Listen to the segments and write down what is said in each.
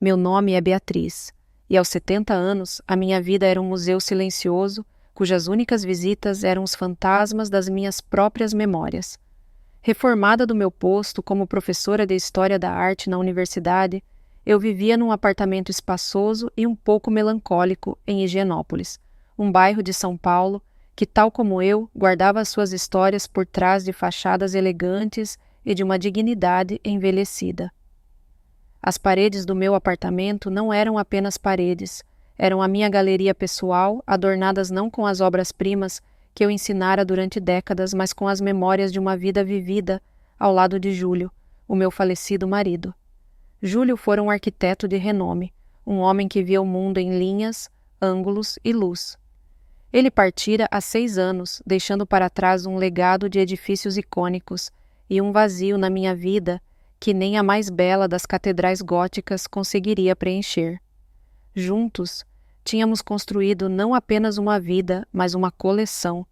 Meu nome é Beatriz, e aos 70 anos a minha vida era um museu silencioso, cujas únicas visitas eram os fantasmas das minhas próprias memórias. Reformada do meu posto como professora de História da Arte na universidade, eu vivia num apartamento espaçoso e um pouco melancólico em Higienópolis, um bairro de São Paulo que, tal como eu, guardava as suas histórias por trás de fachadas elegantes e de uma dignidade envelhecida. As paredes do meu apartamento não eram apenas paredes, eram a minha galeria pessoal, adornadas não com as obras-primas que eu ensinara durante décadas, mas com as memórias de uma vida vivida ao lado de Júlio, o meu falecido marido. Júlio fora um arquiteto de renome, um homem que via o mundo em linhas, ângulos e luz. Ele partira há 6 anos, deixando para trás um legado de edifícios icônicos e um vazio na minha vida que nem a mais bela das catedrais góticas conseguiria preencher. Juntos, tínhamos construído não apenas uma vida, mas uma coleção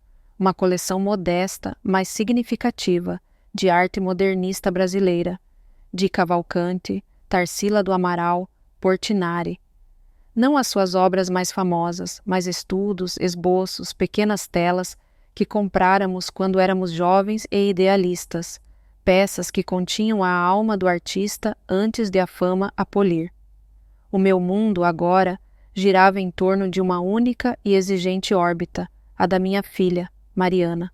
modesta, mas significativa, de arte modernista brasileira, de Cavalcanti, Tarsila do Amaral, Portinari. Não as suas obras mais famosas, mas estudos, esboços, pequenas telas que compráramos quando éramos jovens e idealistas, peças que continham a alma do artista antes de a fama a polir. O meu mundo, agora, girava em torno de uma única e exigente órbita, a da minha filha, Mariana.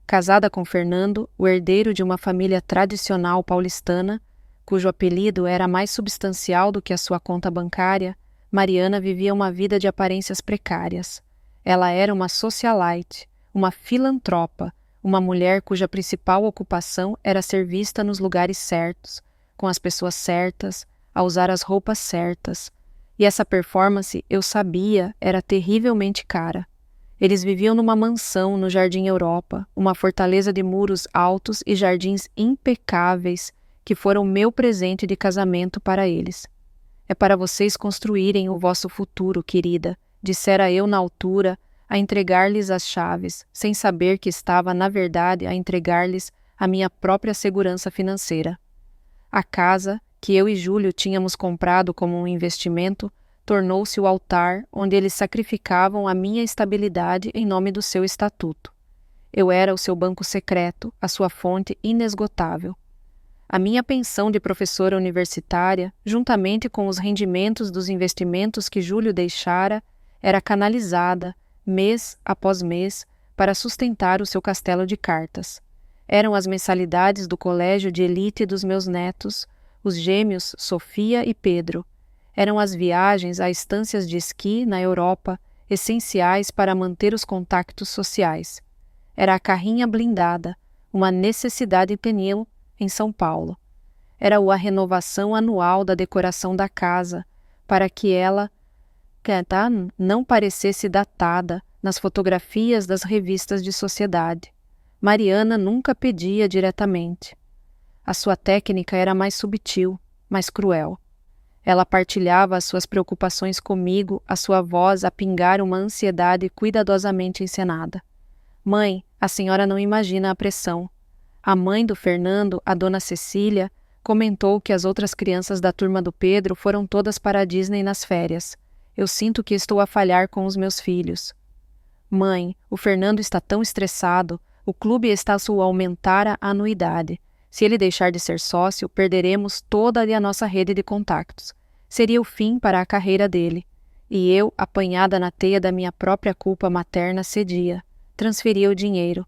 Casada com Fernando, o herdeiro de uma família tradicional paulistana, cujo apelido era mais substancial do que a sua conta bancária, Mariana vivia uma vida de aparências precárias. Ela era uma socialite, uma filantropa, uma mulher cuja principal ocupação era ser vista nos lugares certos, com as pessoas certas, a usar as roupas certas. E essa performance, eu sabia, era terrivelmente cara. Eles viviam numa mansão no Jardim Europa, uma fortaleza de muros altos e jardins impecáveis que foram meu presente de casamento para eles. É para vocês construírem o vosso futuro, querida, dissera eu na altura, a entregar-lhes as chaves, sem saber que estava, na verdade, a entregar-lhes a minha própria segurança financeira. A casa, que eu e Júlio tínhamos comprado como um investimento, tornou-se o altar onde eles sacrificavam a minha estabilidade em nome do seu estatuto. Eu era o seu banco secreto, a sua fonte inesgotável. A minha pensão de professora universitária, juntamente com os rendimentos dos investimentos que Júlio deixara, era canalizada, mês após mês, para sustentar o seu castelo de cartas. Eram as mensalidades do colégio de elite dos meus netos, os gêmeos Sofia e Pedro. Eram as viagens a estâncias de esqui na Europa, essenciais para manter os contactos sociais. Era a carrinha blindada, uma necessidade penil em São Paulo. Era a renovação anual da decoração da casa, para que ela não parecesse datada nas fotografias das revistas de sociedade. Mariana nunca pedia diretamente. A sua técnica era mais subtil, mais cruel. Ela partilhava as suas preocupações comigo, a sua voz a pingar uma ansiedade cuidadosamente encenada. Mãe, a senhora não imagina a pressão. A mãe do Fernando, a dona Cecília, comentou que as outras crianças da turma do Pedro foram todas para a Disney nas férias. Eu sinto que estou a falhar com os meus filhos. Mãe, o Fernando está tão estressado, o clube está a aumentar a anuidade. Se ele deixar de ser sócio, perderemos toda a nossa rede de contactos. Seria o fim para a carreira dele. E eu, apanhada na teia da minha própria culpa materna, cedia. Transferia o dinheiro.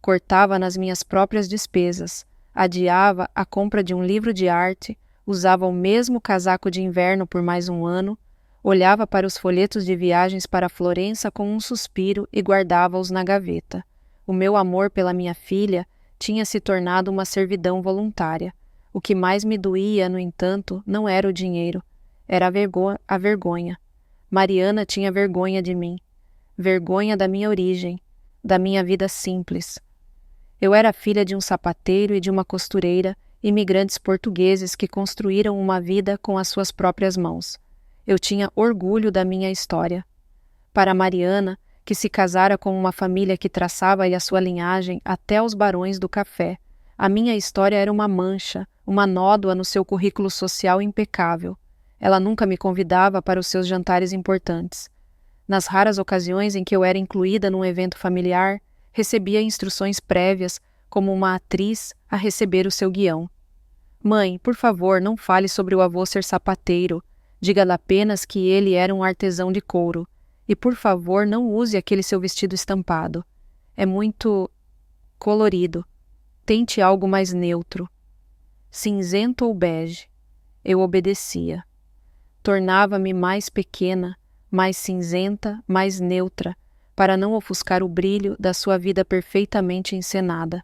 Cortava nas minhas próprias despesas. Adiava a compra de um livro de arte. Usava o mesmo casaco de inverno por mais um ano. Olhava para os folhetos de viagens para Florença com um suspiro e guardava-os na gaveta. O meu amor pela minha filha tinha se tornado uma servidão voluntária. O que mais me doía, no entanto, não era o dinheiro. Era a vergonha. Mariana tinha vergonha de mim. Vergonha da minha origem, da minha vida simples. Eu era filha de um sapateiro e de uma costureira, imigrantes portugueses que construíram uma vida com as suas próprias mãos. Eu tinha orgulho da minha história. Para Mariana, que se casara com uma família que traçava-lhe a sua linhagem até aos barões do café, a minha história era uma mancha, uma nódoa no seu currículo social impecável. Ela nunca me convidava para os seus jantares importantes. Nas raras ocasiões em que eu era incluída num evento familiar, recebia instruções prévias, como uma atriz a receber o seu guião. Mãe, por favor, não fale sobre o avô ser sapateiro. Diga-lhe apenas que ele era um artesão de couro. E, por favor, não use aquele seu vestido estampado. É muito colorido. Tente algo mais neutro. Cinzento ou bege. Eu obedecia. Tornava-me mais pequena, mais cinzenta, mais neutra, para não ofuscar o brilho da sua vida perfeitamente encenada.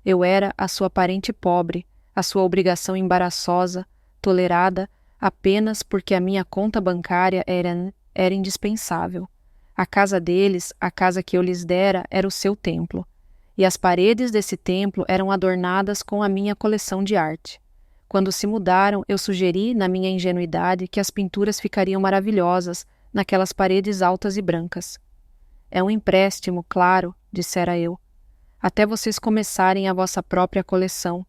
Eu era a sua parente pobre, a sua obrigação embaraçosa, tolerada apenas porque a minha conta bancária era indispensável. A casa deles, a casa que eu lhes dera, era o seu templo, e as paredes desse templo eram adornadas com a minha coleção de arte. Quando se mudaram, eu sugeri, na minha ingenuidade, que as pinturas ficariam maravilhosas naquelas paredes altas e brancas. É um empréstimo, claro, dissera eu, até vocês começarem a vossa própria coleção.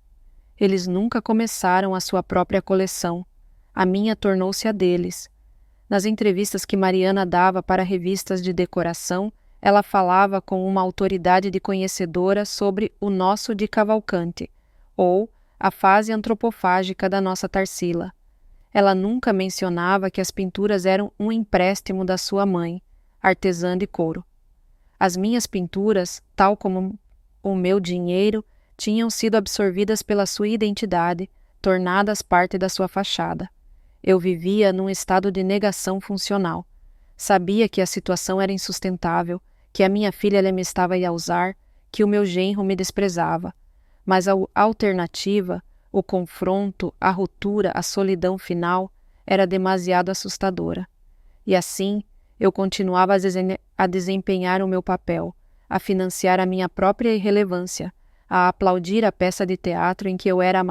Eles nunca começaram a sua própria coleção. A minha tornou-se a deles. Nas entrevistas que Mariana dava para revistas de decoração, ela falava com uma autoridade de conhecedora sobre o nosso de Cavalcante, ou a fase antropofágica da nossa Tarsila. Ela nunca mencionava que as pinturas eram um empréstimo da sua mãe, artesã de couro. As minhas pinturas, tal como o meu dinheiro, tinham sido absorvidas pela sua identidade, tornadas parte da sua fachada. Eu vivia num estado de negação funcional. Sabia que a situação era insustentável, que a minha filha me estava a usar, que o meu genro me desprezava. Mas a alternativa, o confronto, a ruptura, a solidão final, era demasiado assustadora. E assim, eu continuava a desempenhar o meu papel, a financiar a minha própria irrelevância, a aplaudir a peça de teatro em que eu era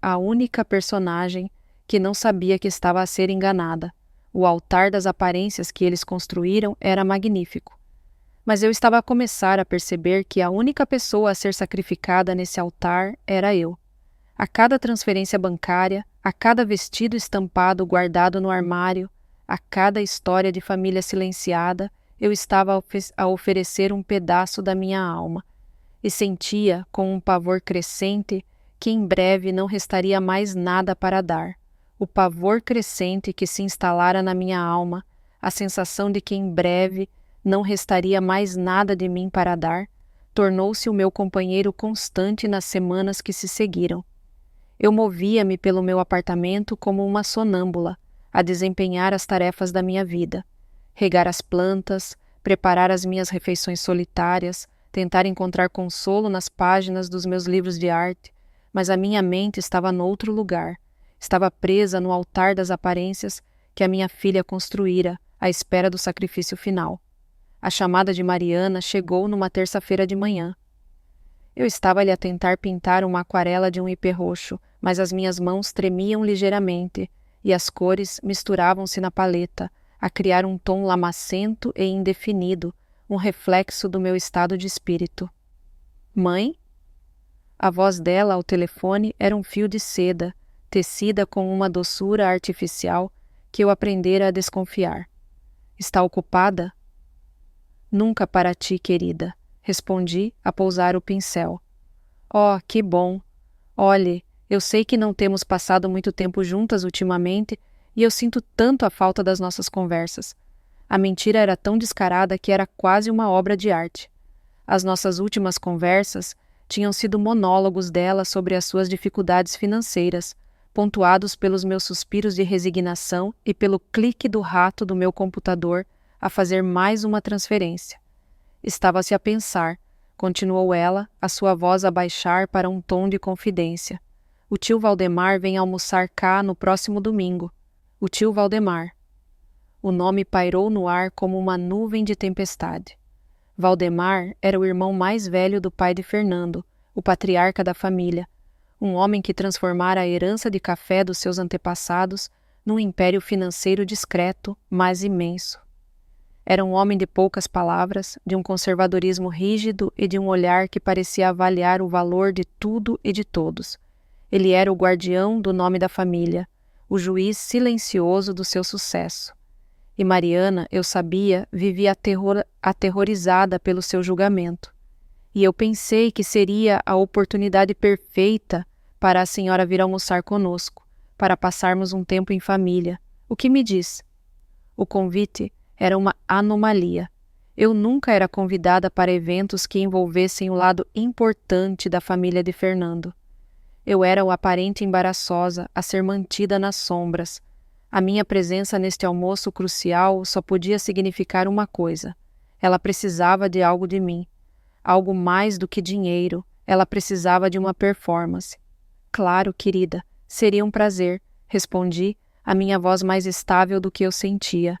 a única personagem que não sabia que estava a ser enganada. O altar das aparências que eles construíram era magnífico. Mas eu estava a começar a perceber que a única pessoa a ser sacrificada nesse altar era eu. A cada transferência bancária, a cada vestido estampado guardado no armário, a cada história de família silenciada, eu estava a oferecer um pedaço da minha alma. E sentia, com um pavor crescente, que em breve não restaria mais nada para dar. O pavor crescente que se instalara na minha alma, a sensação de que em breve não restaria mais nada de mim para dar, tornou-se o meu companheiro constante nas semanas que se seguiram. Eu movia-me pelo meu apartamento como uma sonâmbula, a desempenhar as tarefas da minha vida. Regar as plantas, preparar as minhas refeições solitárias, tentar encontrar consolo nas páginas dos meus livros de arte, mas a minha mente estava noutro lugar. Estava presa no altar das aparências que a minha filha construíra à espera do sacrifício final. A chamada de Mariana chegou numa terça-feira de manhã. Eu estava-lhe a tentar pintar uma aquarela de um ipê roxo, mas as minhas mãos tremiam ligeiramente e as cores misturavam-se na paleta, a criar um tom lamacento e indefinido, um reflexo do meu estado de espírito. Mãe? A voz dela ao telefone era um fio de seda, tecida com uma doçura artificial que eu aprendera a desconfiar. Está ocupada? Nunca para ti, querida, respondi a pousar o pincel. Oh, que bom! Olhe, eu sei que não temos passado muito tempo juntas ultimamente e eu sinto tanto a falta das nossas conversas. A mentira era tão descarada que era quase uma obra de arte. As nossas últimas conversas tinham sido monólogos dela sobre as suas dificuldades financeiras, pontuados pelos meus suspiros de resignação e pelo clique do rato do meu computador a fazer mais uma transferência. Estava-se a pensar, continuou ela, a sua voz a baixar para um tom de confidência. O tio Valdemar vem almoçar cá no próximo domingo. O tio Valdemar. O nome pairou no ar como uma nuvem de tempestade. Valdemar era o irmão mais velho do pai de Fernando, o patriarca da família, um homem que transformara a herança de café dos seus antepassados num império financeiro discreto, mas imenso. Era um homem de poucas palavras, de um conservadorismo rígido e de um olhar que parecia avaliar o valor de tudo e de todos. Ele era o guardião do nome da família, o juiz silencioso do seu sucesso. E Mariana, eu sabia, vivia aterrorizada pelo seu julgamento. E eu pensei que seria a oportunidade perfeita para a senhora vir almoçar conosco, para passarmos um tempo em família. O que me diz? O convite era uma anomalia. Eu nunca era convidada para eventos que envolvessem o lado importante da família de Fernando. Eu era o aparente embaraçosa a ser mantida nas sombras. A minha presença neste almoço crucial só podia significar uma coisa. Ela precisava de algo de mim. Algo mais do que dinheiro. Ela precisava de uma performance. Claro, querida, seria um prazer, respondi, a minha voz mais estável do que eu sentia.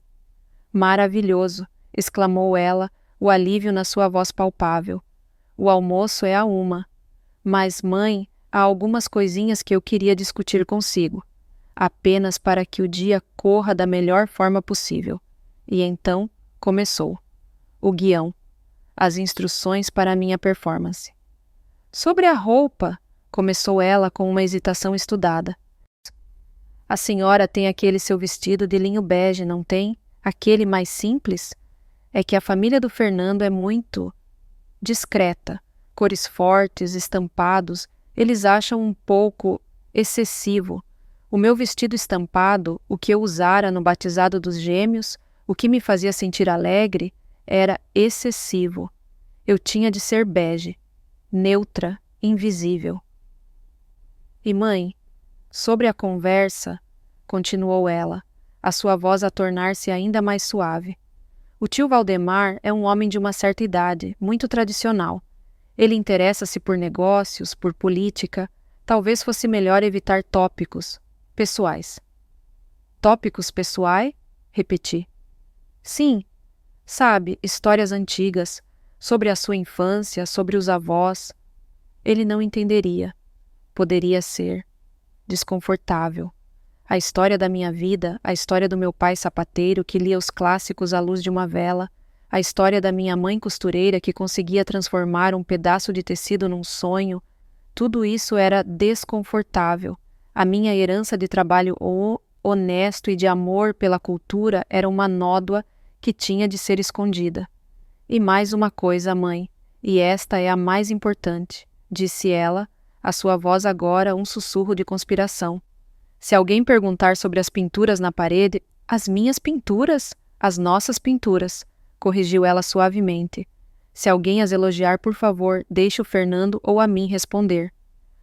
Maravilhoso, exclamou ela, o alívio na sua voz palpável. O almoço é a 1. Mas, mãe, há algumas coisinhas que eu queria discutir consigo, apenas para que o dia corra da melhor forma possível. E então, começou. O guião. As instruções para a minha performance. Sobre a roupa, começou ela com uma hesitação estudada. A senhora tem aquele seu vestido de linho bege, não tem? Aquele mais simples? É que a família do Fernando é muito discreta. Cores fortes, estampados, eles acham um pouco excessivo. O meu vestido estampado, o que eu usara no batizado dos gêmeos, o que me fazia sentir alegre, era excessivo. Eu tinha de ser bege, neutra, invisível. E mãe, sobre a conversa, continuou ela, a sua voz a tornar-se ainda mais suave. O tio Valdemar é um homem de uma certa idade, muito tradicional. Ele interessa-se por negócios, por política. Talvez fosse melhor evitar tópicos pessoais. Tópicos pessoais? Repeti. Sim, sabe, histórias antigas, sobre a sua infância, sobre os avós. Ele não entenderia. Poderia ser desconfortável. A história da minha vida, a história do meu pai sapateiro que lia os clássicos à luz de uma vela, a história da minha mãe costureira que conseguia transformar um pedaço de tecido num sonho, tudo isso era desconfortável. A minha herança de trabalho honesto e de amor pela cultura era uma nódoa que tinha de ser escondida. E mais uma coisa, mãe, e esta é a mais importante, disse ela, a sua voz agora um sussurro de conspiração. Se alguém perguntar sobre as pinturas na parede, as minhas pinturas, as nossas pinturas, corrigiu ela suavemente. Se alguém as elogiar, por favor, deixe o Fernando ou a mim responder.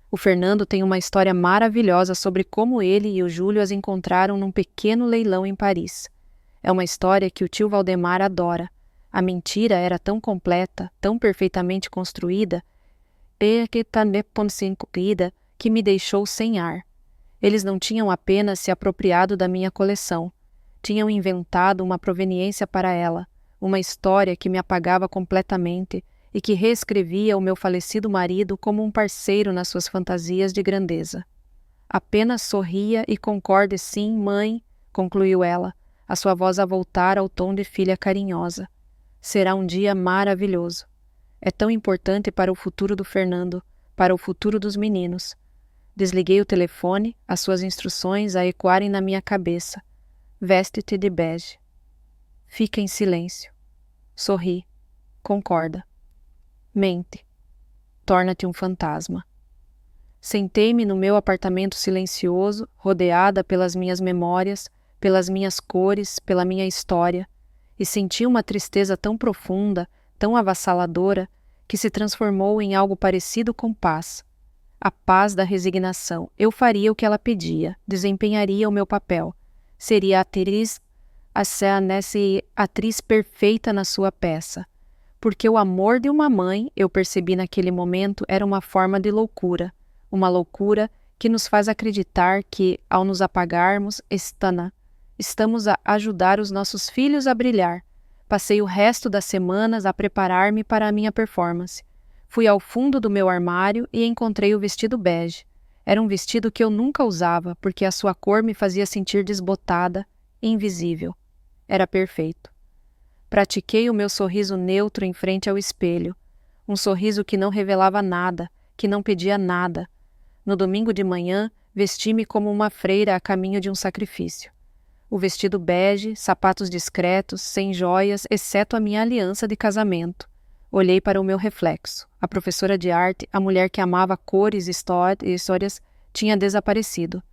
O Fernando tem uma história maravilhosa sobre como ele e o Júlio as encontraram num pequeno leilão em Paris. É uma história que o tio Valdemar adora. A mentira era tão completa, tão perfeitamente construída, que me deixou sem ar. Eles não tinham apenas se apropriado da minha coleção, tinham inventado uma proveniência para ela, uma história que me apagava completamente e que reescrevia o meu falecido marido como um parceiro nas suas fantasias de grandeza. Apenas sorria e concorde sim, mãe, concluiu ela, a sua voz a voltar ao tom de filha carinhosa. Será um dia maravilhoso. É tão importante para o futuro do Fernando, para o futuro dos meninos. Desliguei o telefone, as suas instruções a ecoarem na minha cabeça. Veste-te de bege. Fica em silêncio. Sorri. Concorda. Mente. Torna-te um fantasma. Sentei-me no meu apartamento silencioso, rodeada pelas minhas memórias, pelas minhas cores, pela minha história, e senti uma tristeza tão profunda, tão avassaladora, que se transformou em algo parecido com paz. A paz da resignação. Eu faria o que ela pedia, desempenharia o meu papel. Seria a atriz perfeita na sua peça. Porque o amor de uma mãe, eu percebi naquele momento, era uma forma de loucura. Uma loucura que nos faz acreditar que, ao nos apagarmos, estamos a ajudar os nossos filhos a brilhar. Passei o resto das semanas a preparar-me para a minha performance. Fui ao fundo do meu armário e encontrei o vestido bege. Era um vestido que eu nunca usava, porque a sua cor me fazia sentir desbotada, invisível. Era perfeito. Pratiquei o meu sorriso neutro em frente ao espelho. Um sorriso que não revelava nada, que não pedia nada. No domingo de manhã, Vesti-me como uma freira a caminho de um sacrifício. O vestido bege, sapatos discretos, sem joias, exceto a minha aliança de casamento. Olhei para o meu reflexo. A professora de arte, a mulher que amava cores e histórias, tinha desaparecido.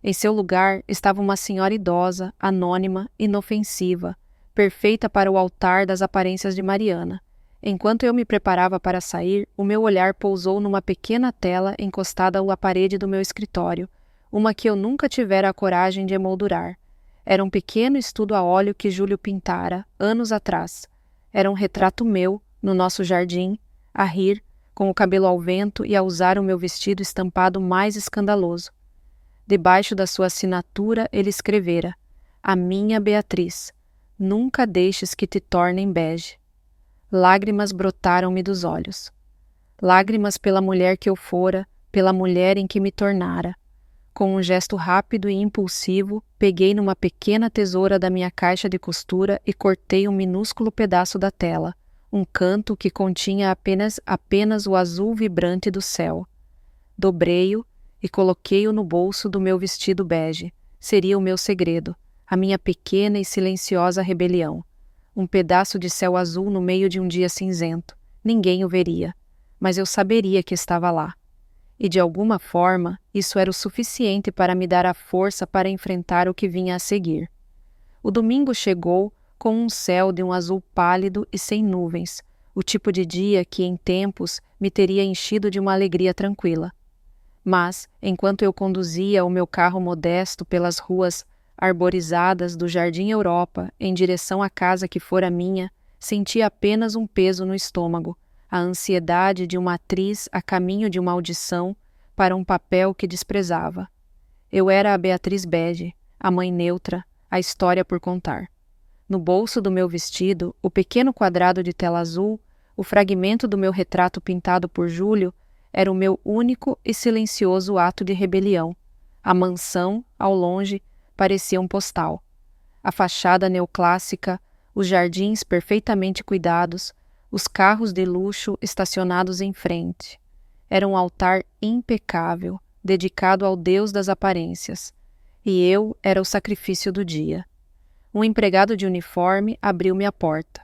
Em seu lugar estava uma senhora idosa, anônima, inofensiva, perfeita para o altar das aparências de Mariana. Enquanto eu me preparava para sair, o meu olhar pousou numa pequena tela encostada à parede do meu escritório, uma que eu nunca tivera a coragem de emoldurar. Era um pequeno estudo a óleo que Júlio pintara, anos atrás. Era um retrato meu, no nosso jardim, a rir, com o cabelo ao vento e a usar o meu vestido estampado mais escandaloso. Debaixo da sua assinatura ele escrevera: "A minha Beatriz, nunca deixes que te tornem bege." Lágrimas brotaram-me dos olhos. Lágrimas pela mulher que eu fora, pela mulher em que me tornara. Com um gesto rápido e impulsivo, peguei numa pequena tesoura da minha caixa de costura e cortei um minúsculo pedaço da tela, um canto que continha apenas o azul vibrante do céu. Dobrei-o e coloquei-o no bolso do meu vestido bege. Seria o meu segredo, a minha pequena e silenciosa rebelião. Um pedaço de céu azul no meio de um dia cinzento. Ninguém o veria, mas eu saberia que estava lá. E de alguma forma, isso era o suficiente para me dar a força para enfrentar o que vinha a seguir. O domingo chegou com um céu de um azul pálido e sem nuvens, o tipo de dia que, em tempos, me teria enchido de uma alegria tranquila. Mas, enquanto eu conduzia o meu carro modesto pelas ruas arborizadas do Jardim Europa em direção à casa que fora minha, sentia apenas um peso no estômago, a ansiedade de uma atriz a caminho de uma audição para um papel que desprezava. Eu era a Beatriz Bege, a mãe neutra, a história por contar. No bolso do meu vestido, o pequeno quadrado de tela azul, o fragmento do meu retrato pintado por Júlio, era o meu único e silencioso ato de rebelião. A mansão, ao longe, parecia um postal. A fachada neoclássica, os jardins perfeitamente cuidados, os carros de luxo estacionados em frente. Era um altar impecável, dedicado ao Deus das aparências. E eu era o sacrifício do dia. Um empregado de uniforme abriu-me a porta.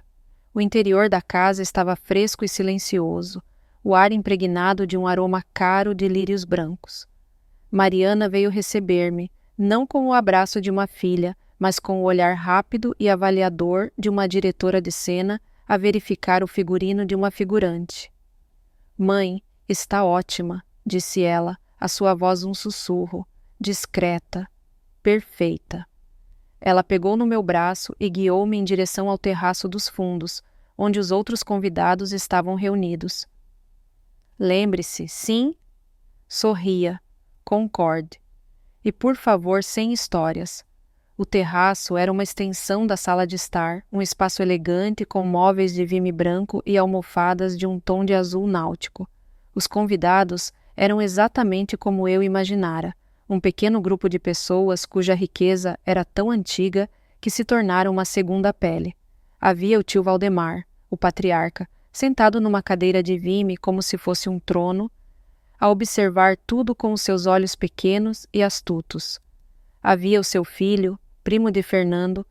O interior da casa estava fresco e silencioso, o ar impregnado de um aroma caro de lírios brancos. Mariana veio receber-me, não com o abraço de uma filha, mas com o olhar rápido e avaliador de uma diretora de cena a verificar o figurino de uma figurante. "Mãe, está ótima", disse ela, a sua voz um sussurro, discreta, perfeita. Ela pegou no meu braço e guiou-me em direção ao terraço dos fundos, onde os outros convidados estavam reunidos. "Lembre-se, sim?" Sorria. "Concorde. E por favor, sem histórias." O terraço era uma extensão da sala de estar, um espaço elegante com móveis de vime branco e almofadas de um tom de azul náutico. Os convidados eram exatamente como eu imaginara, um pequeno grupo de pessoas cuja riqueza era tão antiga que se tornara uma segunda pele. Havia o tio Valdemar, o patriarca, sentado numa cadeira de vime como se fosse um trono, a observar tudo com os seus olhos pequenos e astutos. Havia o seu filho, primo de Fernando,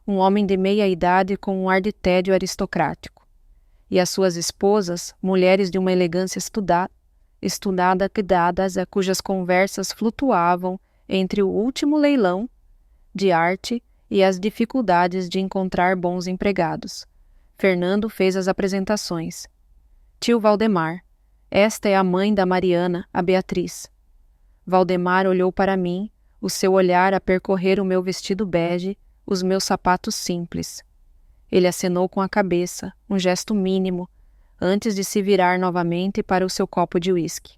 um homem de meia idade com um ar de tédio aristocrático. E as suas esposas, mulheres de uma elegância estudada, cujas conversas flutuavam entre o último leilão de arte e as dificuldades de encontrar bons empregados. Fernando fez as apresentações. "Tio Valdemar, esta é a mãe da Mariana, a Beatriz." Valdemar olhou para mim, o seu olhar a percorrer o meu vestido bege, os meus sapatos simples. Ele acenou com a cabeça, um gesto mínimo, antes de se virar novamente para o seu copo de uísque.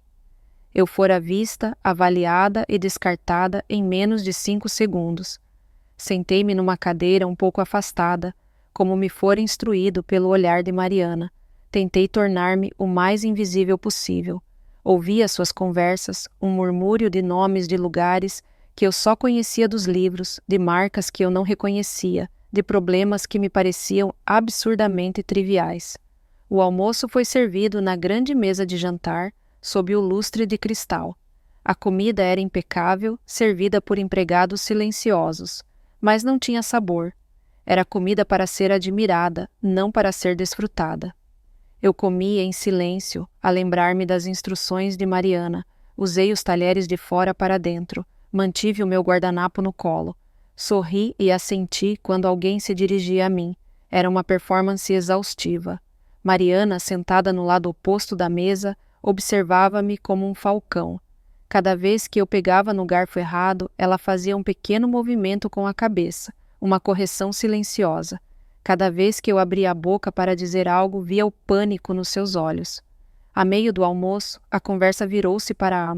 Eu fora vista, avaliada e descartada em menos de 5 segundos. Sentei-me numa cadeira um pouco afastada, como me fora instruído pelo olhar de Mariana. Tentei tornar-me o mais invisível possível. Ouvi as suas conversas, um murmúrio de nomes de lugares que eu só conhecia dos livros, de marcas que eu não reconhecia, de problemas que me pareciam absurdamente triviais. O almoço foi servido na grande mesa de jantar, sob o lustre de cristal. A comida era impecável, servida por empregados silenciosos, mas não tinha sabor. Era comida para ser admirada, não para ser desfrutada. Eu comia em silêncio, a lembrar-me das instruções de Mariana. Usei os talheres de fora para dentro, mantive o meu guardanapo no colo. Sorri e assenti quando alguém se dirigia a mim. Era uma performance exaustiva. Mariana, sentada no lado oposto da mesa, observava-me como um falcão. Cada vez que eu pegava no garfo errado, ela fazia um pequeno movimento com a cabeça, uma correção silenciosa. Cada vez que eu abria a boca para dizer algo, via o pânico nos seus olhos. A meio do almoço, a conversa virou-se para a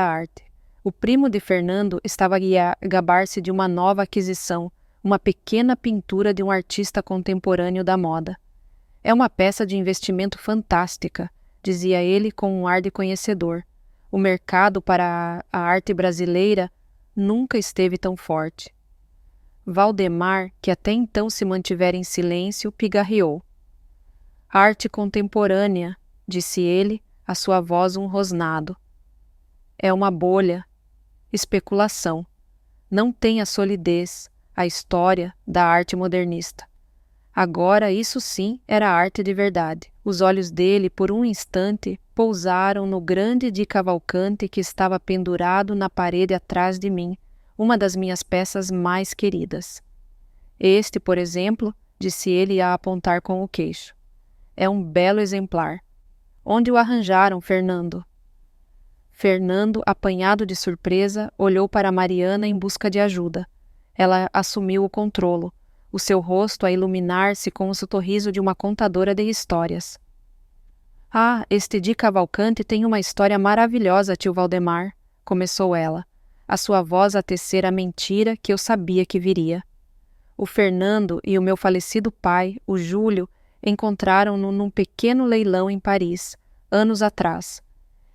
arte. O primo de Fernando estava a gabar-se de uma nova aquisição, uma pequena pintura de um artista contemporâneo da moda. É uma peça de investimento fantástica, dizia ele com um ar de conhecedor. O mercado para a arte brasileira nunca esteve tão forte. Valdemar, que até então se mantivera em silêncio, pigarreou. Arte contemporânea, disse ele, a sua voz um rosnado. É uma bolha, especulação. Não tem a solidez, a história da arte modernista. Agora, isso sim era arte de verdade. Os olhos dele, por um instante, pousaram no grande de Cavalcanti que estava pendurado na parede atrás de mim, uma das minhas peças mais queridas. Este, por exemplo, disse ele a apontar com o queixo. É um belo exemplar. Onde o arranjaram, Fernando? Fernando, apanhado de surpresa, olhou para Mariana em busca de ajuda. Ela assumiu o controlo, o seu rosto a iluminar-se com o sorriso de uma contadora de histórias. Ah, este Di Cavalcanti tem uma história maravilhosa, tio Valdemar, começou ela, a sua voz a tecer a mentira que eu sabia que viria. O Fernando e o meu falecido pai, o Júlio, encontraram-no num pequeno leilão em Paris, anos atrás.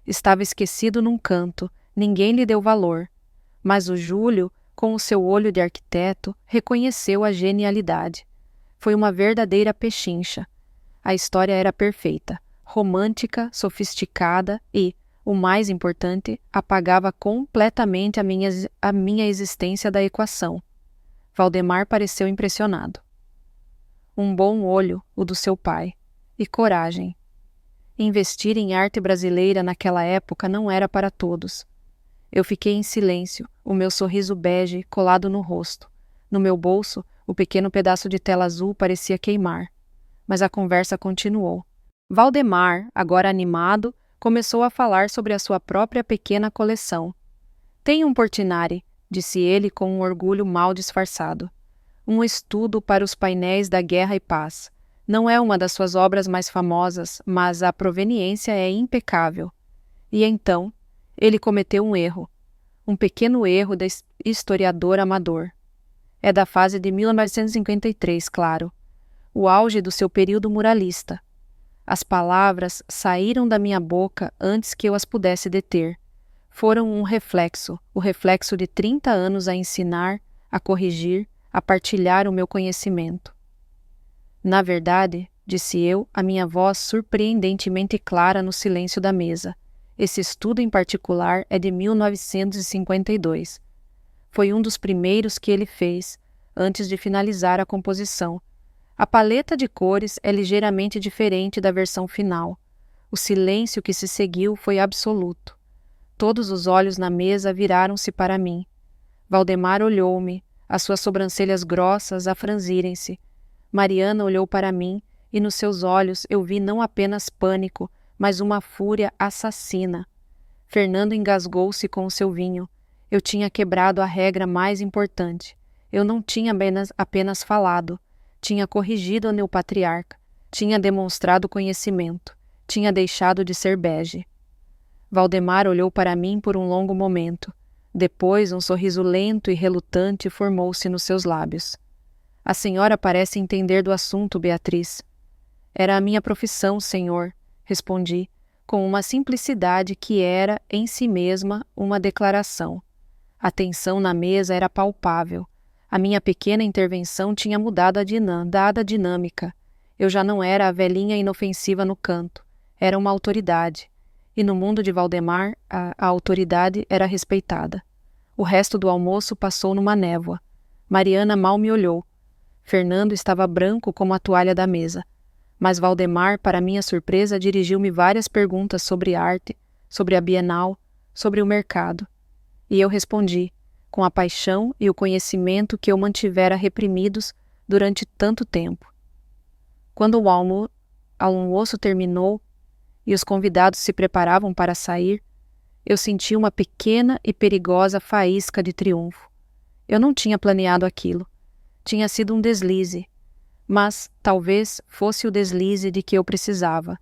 Estava esquecido num canto, ninguém lhe deu valor. Mas o Júlio, com o seu olho de arquiteto, reconheceu a genialidade. Foi uma verdadeira pechincha. A história era perfeita, romântica, sofisticada e, o mais importante, apagava completamente a minha existência da equação. Valdemar pareceu impressionado. Um bom olho, o do seu pai, e coragem. Investir em arte brasileira naquela época não era para todos. Eu fiquei em silêncio, o meu sorriso bege colado no rosto. No meu bolso, o pequeno pedaço de tela azul parecia queimar. Mas a conversa continuou. Valdemar, agora animado, começou a falar sobre a sua própria pequena coleção. Tenho um Portinari, disse ele com um orgulho mal disfarçado. Um estudo para os painéis da Guerra e Paz. Não é uma das suas obras mais famosas, mas a proveniência é impecável. E então, ele cometeu um erro. Um pequeno erro de historiador amador. É da fase de 1953, claro. O auge do seu período muralista. As palavras saíram da minha boca antes que eu as pudesse deter. Foram um reflexo, o reflexo de 30 anos a ensinar, a corrigir, a partilhar o meu conhecimento. Na verdade, disse eu, a minha voz surpreendentemente clara no silêncio da mesa. Esse estudo em particular é de 1952. Foi um dos primeiros que ele fez, antes de finalizar a composição. A paleta de cores é ligeiramente diferente da versão final. O silêncio que se seguiu foi absoluto. Todos os olhos na mesa viraram-se para mim. Valdemar olhou-me, as suas sobrancelhas grossas a franzirem-se. Mariana olhou para mim, e nos seus olhos eu vi não apenas pânico, mas uma fúria assassina. Fernando engasgou-se com o seu vinho. Eu tinha quebrado a regra mais importante. Eu não tinha apenas falado. Tinha corrigido o meu patriarca. Tinha demonstrado conhecimento. Tinha deixado de ser bege. Valdemar olhou para mim por um longo momento. Depois, um sorriso lento e relutante formou-se nos seus lábios. A senhora parece entender do assunto, Beatriz. Era a minha profissão, senhor, respondi, com uma simplicidade que era, em si mesma, uma declaração. A tensão na mesa era palpável. A minha pequena intervenção tinha mudado a dinâmica. Eu já não era a velhinha inofensiva no canto. Era uma autoridade. e no mundo de Valdemar a autoridade era respeitada. O resto do almoço passou numa névoa. Mariana mal me olhou. Fernando estava branco como a toalha da mesa. Mas Valdemar, para minha surpresa, dirigiu-me várias perguntas sobre arte, sobre a Bienal, sobre o mercado. E eu respondi, com a paixão e o conhecimento que eu mantivera reprimidos durante tanto tempo. Quando o almoço terminou e os convidados se preparavam para sair, eu senti uma pequena e perigosa faísca de triunfo. Eu não tinha planeado aquilo. Tinha sido um deslize, mas talvez fosse o deslize de que eu precisava.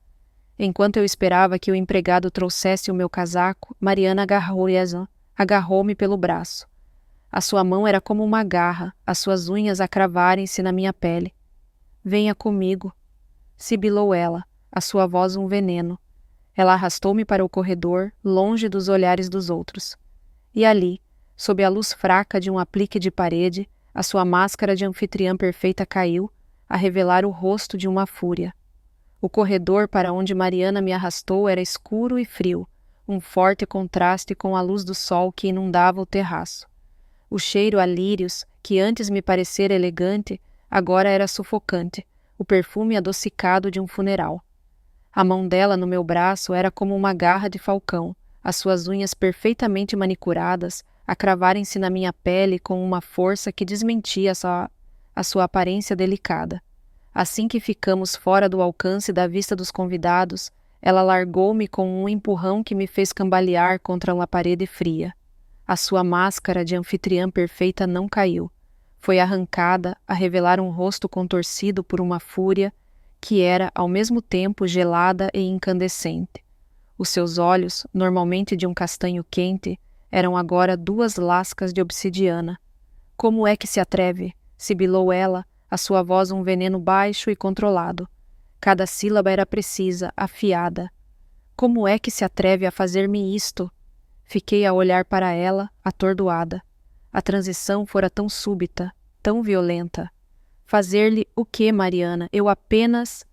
Enquanto eu esperava que o empregado trouxesse o meu casaco, Mariana agarrou-me pelo braço. A sua mão era como uma garra, as suas unhas a cravarem-se na minha pele. Venha comigo, sibilou ela, a sua voz um veneno. Ela arrastou-me para o corredor, longe dos olhares dos outros. E ali, sob a luz fraca de um aplique de parede, a sua máscara de anfitriã perfeita caiu, a revelar o rosto de uma fúria. O corredor para onde Mariana me arrastou era escuro e frio, um forte contraste com a luz do sol que inundava o terraço. O cheiro a lírios, que antes me parecera elegante, agora era sufocante, o perfume adocicado de um funeral. A mão dela no meu braço era como uma garra de falcão, as suas unhas perfeitamente manicuradas, a cravarem-se na minha pele com uma força que desmentia a sua aparência delicada. Assim que ficamos fora do alcance da vista dos convidados, ela largou-me com um empurrão que me fez cambalear contra uma parede fria. A sua máscara de anfitriã perfeita não caiu. Foi arrancada a revelar um rosto contorcido por uma fúria que era, ao mesmo tempo, gelada e incandescente. Os seus olhos, normalmente de um castanho quente, eram agora duas lascas de obsidiana. Como é que se atreve? Sibilou ela, a sua voz um veneno baixo e controlado. Cada sílaba era precisa, afiada. Como é que se atreve a fazer-me isto? Fiquei a olhar para ela, atordoada. A transição fora tão súbita, tão violenta. Fazer-lhe o quê, Mariana? Eu apenas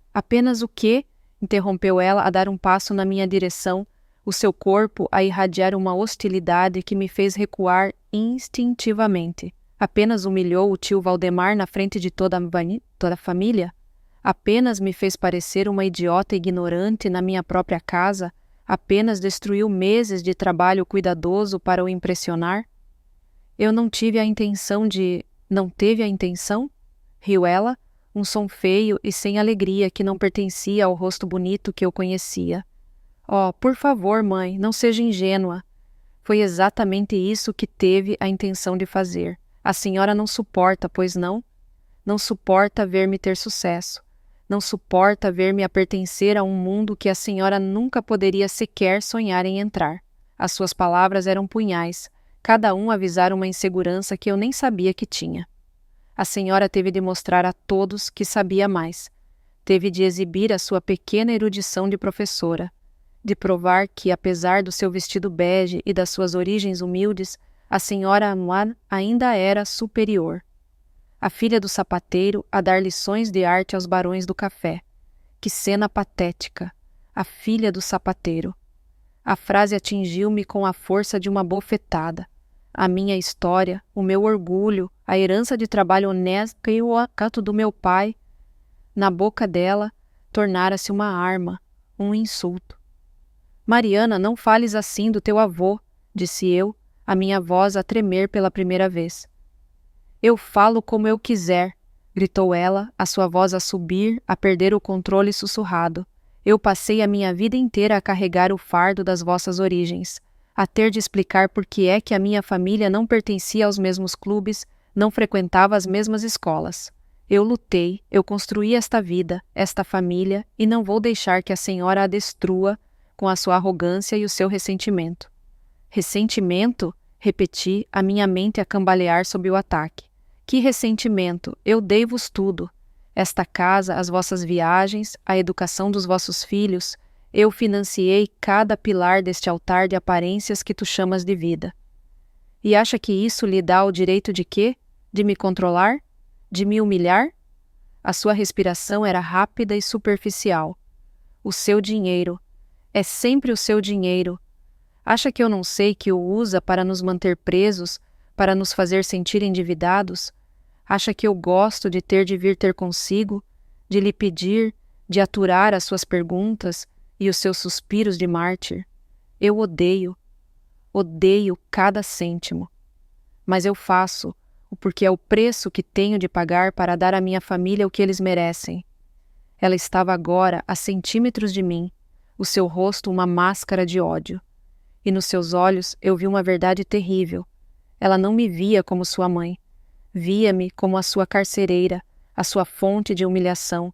o quê? Interrompeu ela a dar um passo na minha direção, o seu corpo a irradiar uma hostilidade que me fez recuar instintivamente. Apenas humilhou o tio Valdemar na frente de toda a família? Apenas me fez parecer uma idiota ignorante na minha própria casa? Apenas destruiu meses de trabalho cuidadoso para o impressionar? Eu não tive a intenção de... Não teve a intenção? Riu ela, um som feio e sem alegria que não pertencia ao rosto bonito que eu conhecia. Oh, por favor, mãe, não seja ingênua. Foi exatamente isso que teve a intenção de fazer. A senhora não suporta, pois não? Não suporta ver-me ter sucesso. Não suporta ver-me a pertencer a um mundo que a senhora nunca poderia sequer sonhar em entrar. As suas palavras eram punhais, cada um avisar uma insegurança que eu nem sabia que tinha. A senhora teve de mostrar a todos que sabia mais. Teve de exibir a sua pequena erudição de professora, de provar que, apesar do seu vestido bege e das suas origens humildes, a senhora Anuar ainda era superior. A filha do sapateiro a dar lições de arte aos barões do café. Que cena patética! A filha do sapateiro. A frase atingiu-me com a força de uma bofetada. A minha história, o meu orgulho, a herança de trabalho honesto e o acato do meu pai, na boca dela, tornara-se uma arma, um insulto. Mariana, não fales assim do teu avô, disse eu, a minha voz a tremer pela primeira vez. Eu falo como eu quiser, gritou ela, a sua voz a subir, a perder o controle sussurrado. Eu passei a minha vida inteira a carregar o fardo das vossas origens, a ter de explicar por que é que a minha família não pertencia aos mesmos clubes, não frequentava as mesmas escolas. Eu lutei, eu construí esta vida, esta família, e não vou deixar que a senhora a destrua com a sua arrogância e o seu ressentimento. Ressentimento? Repeti, a minha mente a cambalear sob o ataque. Que ressentimento? Eu dei-vos tudo. Esta casa, as vossas viagens, a educação dos vossos filhos, eu financiei cada pilar deste altar de aparências que tu chamas de vida. E acha que isso lhe dá o direito de quê? De me controlar? De me humilhar? A sua respiração era rápida e superficial. O seu dinheiro. É sempre o seu dinheiro. Acha que eu não sei que o usa para nos manter presos, para nos fazer sentir endividados? Acha que eu gosto de vir ter consigo, de lhe pedir, de aturar as suas perguntas e os seus suspiros de mártir? Eu odeio cada cêntimo. Mas eu faço, porque é o preço que tenho de pagar para dar à minha família o que eles merecem. Ela estava agora a centímetros de mim, o seu rosto uma máscara de ódio. E nos seus olhos eu vi uma verdade terrível. Ela não me via como sua mãe. Via-me como a sua carcereira, a sua fonte de humilhação,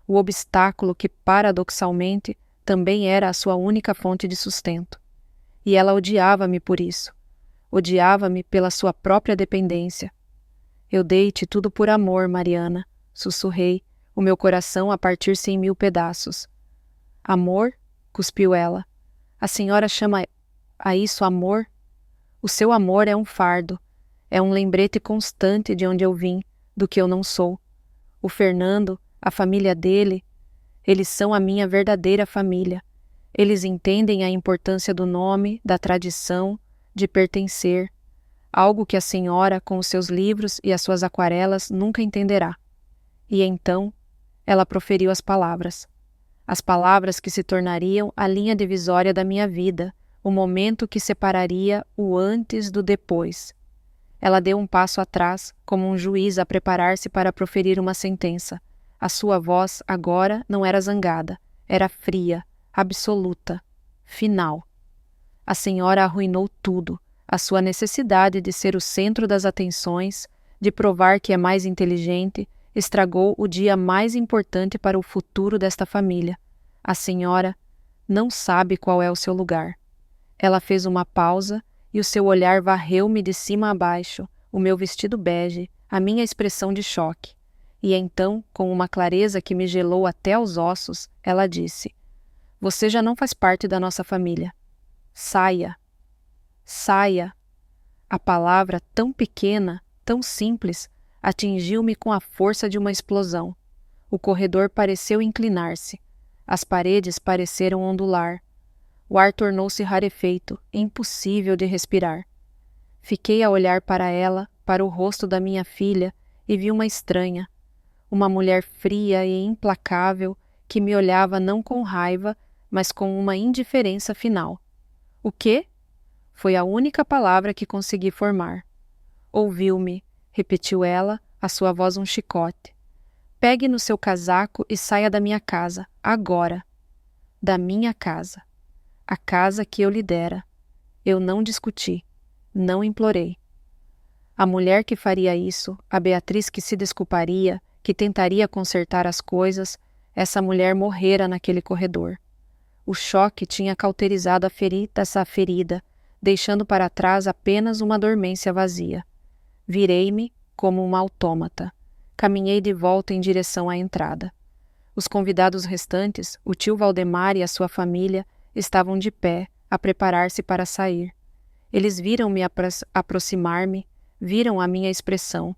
o obstáculo que, paradoxalmente, também era a sua única fonte de sustento. E ela odiava-me por isso. Odiava-me pela sua própria dependência. Eu dei-te tudo por amor, Mariana, sussurrei, o meu coração a partir-se em 1000 pedaços. Amor? Cuspiu ela. A senhora chama a isso amor? O seu amor é um fardo, é um lembrete constante de onde eu vim, do que eu não sou. O Fernando, a família dele, eles são a minha verdadeira família. Eles entendem a importância do nome, da tradição, de pertencer, algo que a senhora, com os seus livros e as suas aquarelas, nunca entenderá. E então, ela proferiu as palavras que se tornariam a linha divisória da minha vida, o momento que separaria o antes do depois. Ela deu um passo atrás, como um juiz a preparar-se para proferir uma sentença. A sua voz, agora, não era zangada, era fria, absoluta, final. A senhora arruinou tudo, a sua necessidade de ser o centro das atenções, de provar que é mais inteligente, estragou o dia mais importante para o futuro desta família. A senhora não sabe qual é o seu lugar. Ela fez uma pausa e o seu olhar varreu-me de cima a baixo, o meu vestido bege, a minha expressão de choque. E então, com uma clareza que me gelou até os ossos, ela disse: "Você já não faz parte da nossa família. Saia. Saia." A palavra, tão pequena, tão simples, atingiu-me com a força de uma explosão. O corredor pareceu inclinar-se. As paredes pareceram ondular. O ar tornou-se rarefeito, impossível de respirar. Fiquei a olhar para ela, para o rosto da minha filha, e vi uma estranha, uma mulher fria e implacável que me olhava não com raiva, mas com uma indiferença final. "O quê?" Foi a única palavra que consegui formar. "Ouviu-me", repetiu ela, a sua voz um chicote. "Pegue no seu casaco e saia da minha casa, agora." Da minha casa. A casa que eu lhe dera. Eu não discuti, não implorei. A mulher que faria isso, a Beatriz que se desculparia, que tentaria consertar as coisas, essa mulher morrera naquele corredor. O choque tinha cauterizado essa ferida, deixando para trás apenas uma dormência vazia. Virei-me como uma autômata. Caminhei de volta em direção à entrada. Os convidados restantes, o tio Valdemar e a sua família, estavam de pé, a preparar-se para sair. Eles viram-me aproximar-me, viram a minha expressão,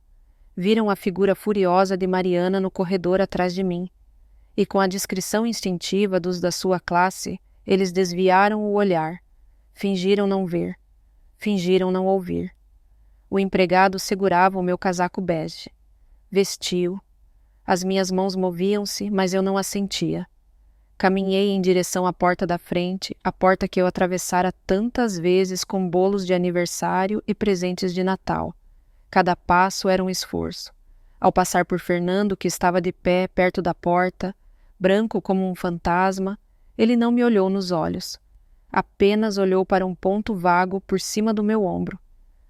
viram a figura furiosa de Mariana no corredor atrás de mim. E com a discrição instintiva dos da sua classe, eles desviaram o olhar, fingiram não ver, fingiram não ouvir. O empregado segurava o meu casaco bege. Vestiu. As minhas mãos moviam-se, mas eu não as sentia. Caminhei em direção à porta da frente, a porta que eu atravessara tantas vezes com bolos de aniversário e presentes de Natal. Cada passo era um esforço. Ao passar por Fernando, que estava de pé perto da porta, branco como um fantasma, ele não me olhou nos olhos. Apenas olhou para um ponto vago por cima do meu ombro.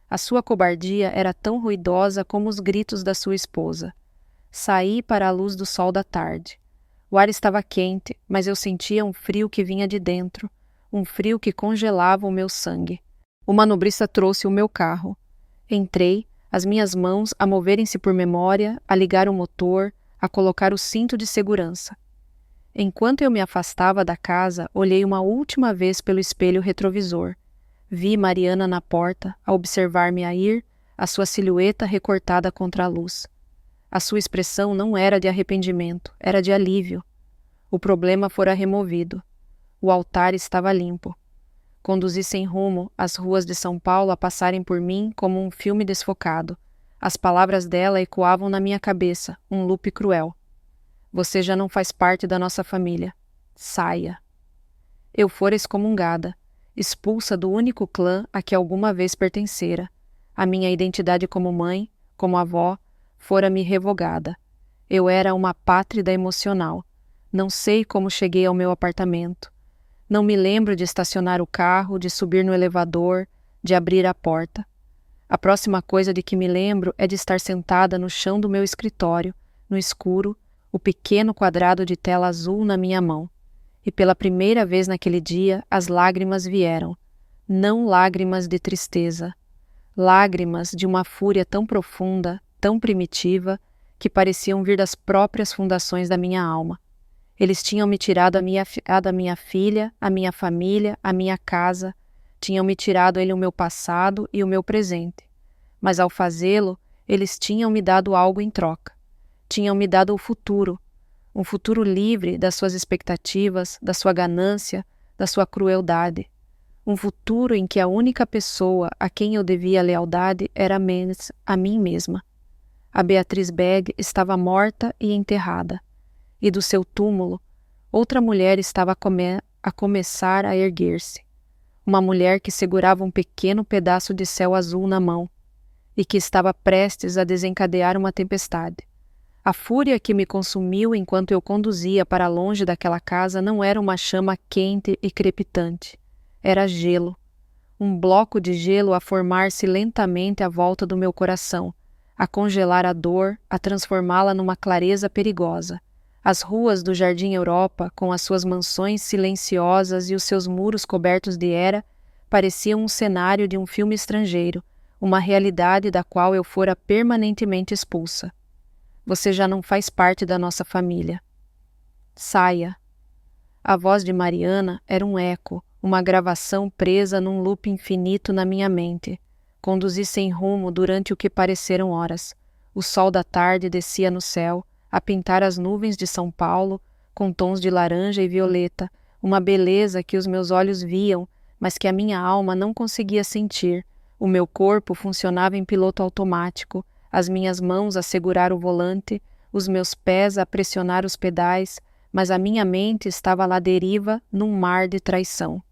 A sua cobardia era tão ruidosa como os gritos da sua esposa. Saí para a luz do sol da tarde. O ar estava quente, mas eu sentia um frio que vinha de dentro, um frio que congelava o meu sangue. O manobrista trouxe o meu carro. Entrei, as minhas mãos a moverem-se por memória, a ligar o motor, a colocar o cinto de segurança. Enquanto eu me afastava da casa, olhei uma última vez pelo espelho retrovisor. Vi Mariana na porta, a observar-me a ir, a sua silhueta recortada contra a luz. A sua expressão não era de arrependimento, era de alívio. O problema fora removido. O altar estava limpo. Conduzi sem rumo as ruas de São Paulo a passarem por mim como um filme desfocado. As palavras dela ecoavam na minha cabeça, um loop cruel. Você já não faz parte da nossa família. Saia. Eu fora excomungada, expulsa do único clã a que alguma vez pertencera. A minha identidade como mãe, como avó, fora-me revogada. Eu era uma apátrida emocional. Não sei como cheguei ao meu apartamento. Não me lembro de estacionar o carro, de subir no elevador, de abrir a porta. A próxima coisa de que me lembro é de estar sentada no chão do meu escritório, no escuro, o pequeno quadrado de tela azul na minha mão. E pela primeira vez naquele dia, as lágrimas vieram. Não lágrimas de tristeza. Lágrimas de uma fúria tão profunda, tão primitiva, que pareciam vir das próprias fundações da minha alma. Eles tinham me tirado a minha filha, a minha família, a minha casa, tinham me tirado ele o meu passado e o meu presente. Mas ao fazê-lo, eles tinham me dado algo em troca. Tinham me dado o futuro, um futuro livre das suas expectativas, da sua ganância, da sua crueldade. Um futuro em que a única pessoa a quem eu devia lealdade era a mim mesma. A Beatriz Begg estava morta e enterrada. E do seu túmulo, outra mulher estava a começar a erguer-se. Uma mulher que segurava um pequeno pedaço de céu azul na mão e que estava prestes a desencadear uma tempestade. A fúria que me consumiu enquanto eu conduzia para longe daquela casa não era uma chama quente e crepitante. Era gelo. Um bloco de gelo a formar-se lentamente à volta do meu coração, a congelar a dor, a transformá-la numa clareza perigosa. As ruas do Jardim Europa, com as suas mansões silenciosas e os seus muros cobertos de era, pareciam um cenário de um filme estrangeiro, uma realidade da qual eu fora permanentemente expulsa. Você já não faz parte da nossa família. Saia. A voz de Mariana era um eco, uma gravação presa num loop infinito na minha mente. Conduzi sem rumo durante o que pareceram horas. O sol da tarde descia no céu, a pintar as nuvens de São Paulo, com tons de laranja e violeta, uma beleza que os meus olhos viam, mas que a minha alma não conseguia sentir. O meu corpo funcionava em piloto automático, as minhas mãos a segurar o volante, os meus pés a pressionar os pedais, mas a minha mente estava lá deriva num mar de traição.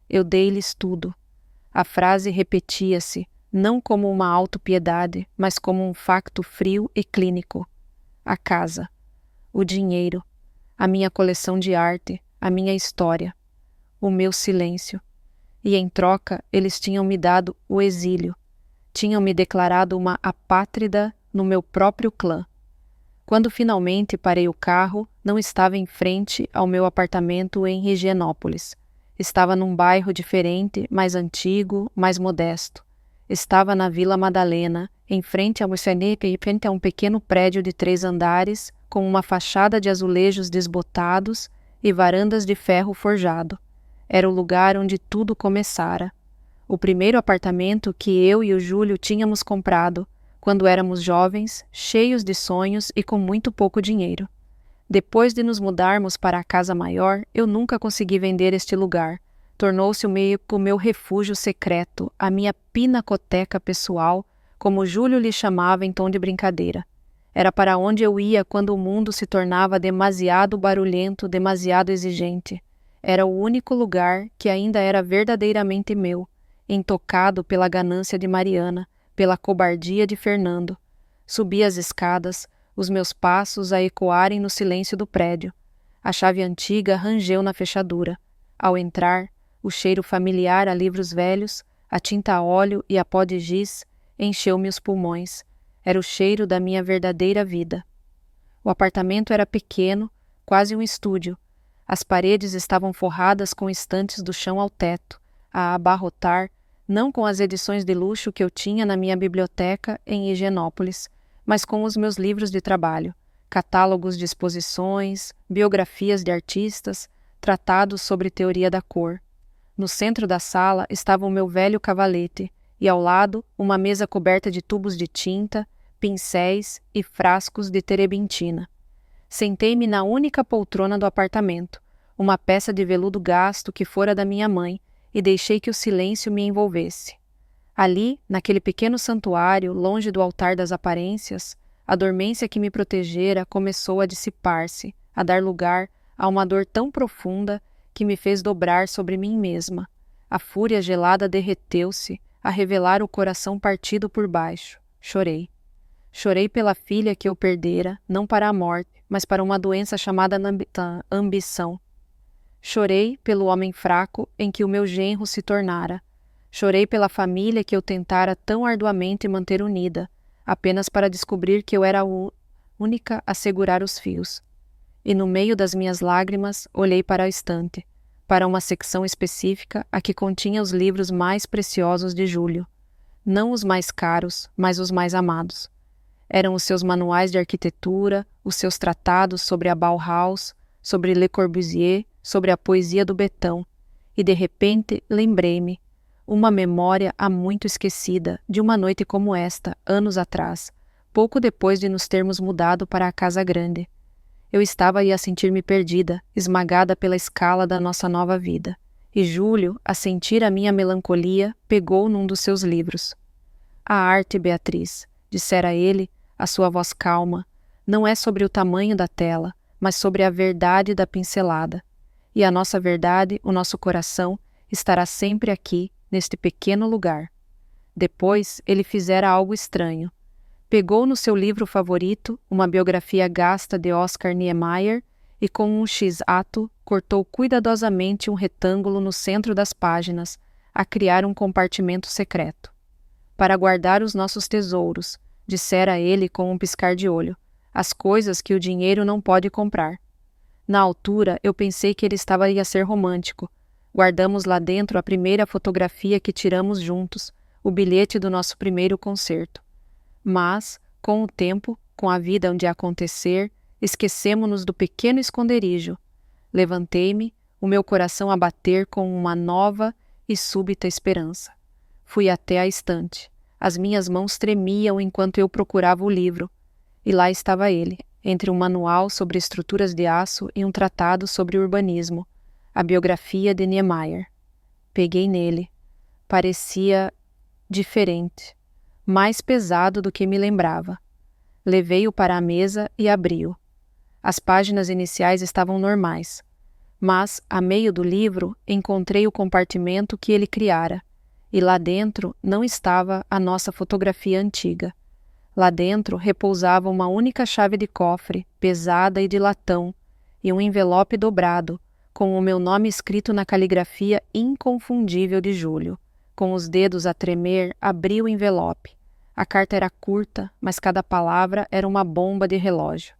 Eu dei-lhes tudo. A frase repetia-se, não como uma autopiedade, mas como um facto frio e clínico. A casa, o dinheiro, a minha coleção de arte, a minha história, o meu silêncio. E em troca eles tinham me dado o exílio, tinham me declarado uma apátrida no meu próprio clã. Quando finalmente parei o carro, não estava em frente ao meu apartamento em Higienópolis. Estava num bairro diferente, mais antigo, mais modesto. Estava na Vila Madalena, em frente a um pequeno prédio de 3 andares, com uma fachada de azulejos desbotados e varandas de ferro forjado. Era o lugar onde tudo começara. O primeiro apartamento que eu e o Júlio tínhamos comprado, quando éramos jovens, cheios de sonhos e com muito pouco dinheiro. Depois de nos mudarmos para a casa maior, eu nunca consegui vender este lugar. Tornou-se o meu refúgio secreto, a minha pinacoteca pessoal, como Júlio lhe chamava em tom de brincadeira. Era para onde eu ia quando o mundo se tornava demasiado barulhento, demasiado exigente. Era o único lugar que ainda era verdadeiramente meu, intocado pela ganância de Mariana, pela cobardia de Fernando. Subi as escadas, os meus passos a ecoarem no silêncio do prédio. A chave antiga rangeu na fechadura. Ao entrar, o cheiro familiar a livros velhos, a tinta a óleo e a pó de giz encheu-me os pulmões. Era o cheiro da minha verdadeira vida. O apartamento era pequeno, quase um estúdio. As paredes estavam forradas com estantes do chão ao teto, a abarrotar, não com as edições de luxo que eu tinha na minha biblioteca em Higienópolis, mas com os meus livros de trabalho, catálogos de exposições, biografias de artistas, tratados sobre teoria da cor. No centro da sala estava o meu velho cavalete, e ao lado uma mesa coberta de tubos de tinta, pincéis e frascos de terebintina. Sentei-me na única poltrona do apartamento, uma peça de veludo gasto que fora da minha mãe, e deixei que o silêncio me envolvesse. Ali, naquele pequeno santuário, longe do altar das aparências, a dormência que me protegera começou a dissipar-se, a dar lugar a uma dor tão profunda que me fez dobrar sobre mim mesma. A fúria gelada derreteu-se, a revelar o coração partido por baixo. Chorei. Chorei pela filha que eu perdera, não para a morte, mas para uma doença chamada ambição. Chorei pelo homem fraco em que o meu genro se tornara. Chorei pela família que eu tentara tão arduamente manter unida, apenas para descobrir que eu era a única a segurar os fios. E no meio das minhas lágrimas, olhei para a estante, para uma secção específica a que continha os livros mais preciosos de Júlio. Não os mais caros, mas os mais amados. Eram os seus manuais de arquitetura, os seus tratados sobre a Bauhaus, sobre Le Corbusier, sobre a poesia do Betão. E de repente lembrei-me, uma memória há muito esquecida, de uma noite como esta, anos atrás, pouco depois de nos termos mudado para a casa grande. Eu estava aí a sentir-me perdida, esmagada pela escala da nossa nova vida. E Júlio, a sentir a minha melancolia, pegou num dos seus livros. A arte, Beatriz, dissera ele, a sua voz calma, não é sobre o tamanho da tela, mas sobre a verdade da pincelada. E a nossa verdade, o nosso coração, estará sempre aqui, neste pequeno lugar. Depois, ele fizera algo estranho. Pegou no seu livro favorito, uma biografia gasta de Oscar Niemeyer, e com um X-ato, cortou cuidadosamente um retângulo no centro das páginas, a criar um compartimento secreto. Para guardar os nossos tesouros, dissera ele com um piscar de olho, as coisas que o dinheiro não pode comprar. Na altura, eu pensei que ele estava a ser romântico. Guardamos lá dentro a primeira fotografia que tiramos juntos, o bilhete do nosso primeiro concerto. Mas, com o tempo, com a vida onde acontecer, esquecemo-nos do pequeno esconderijo. Levantei-me, o meu coração a bater com uma nova e súbita esperança. Fui até a estante. As minhas mãos tremiam enquanto eu procurava o livro. E lá estava ele, entre um manual sobre estruturas de aço e um tratado sobre urbanismo, a biografia de Niemeyer. Peguei nele. Parecia diferente, mais pesado do que me lembrava. Levei-o para a mesa e abri-o. As páginas iniciais estavam normais, mas, a meio do livro, encontrei o compartimento que ele criara, e lá dentro não estava a nossa fotografia antiga. Lá dentro repousava uma única chave de cofre, pesada e de latão, e um envelope dobrado, com o meu nome escrito na caligrafia inconfundível de Júlio. Com os dedos a tremer, abri o envelope. A carta era curta, mas cada palavra era uma bomba de relógio.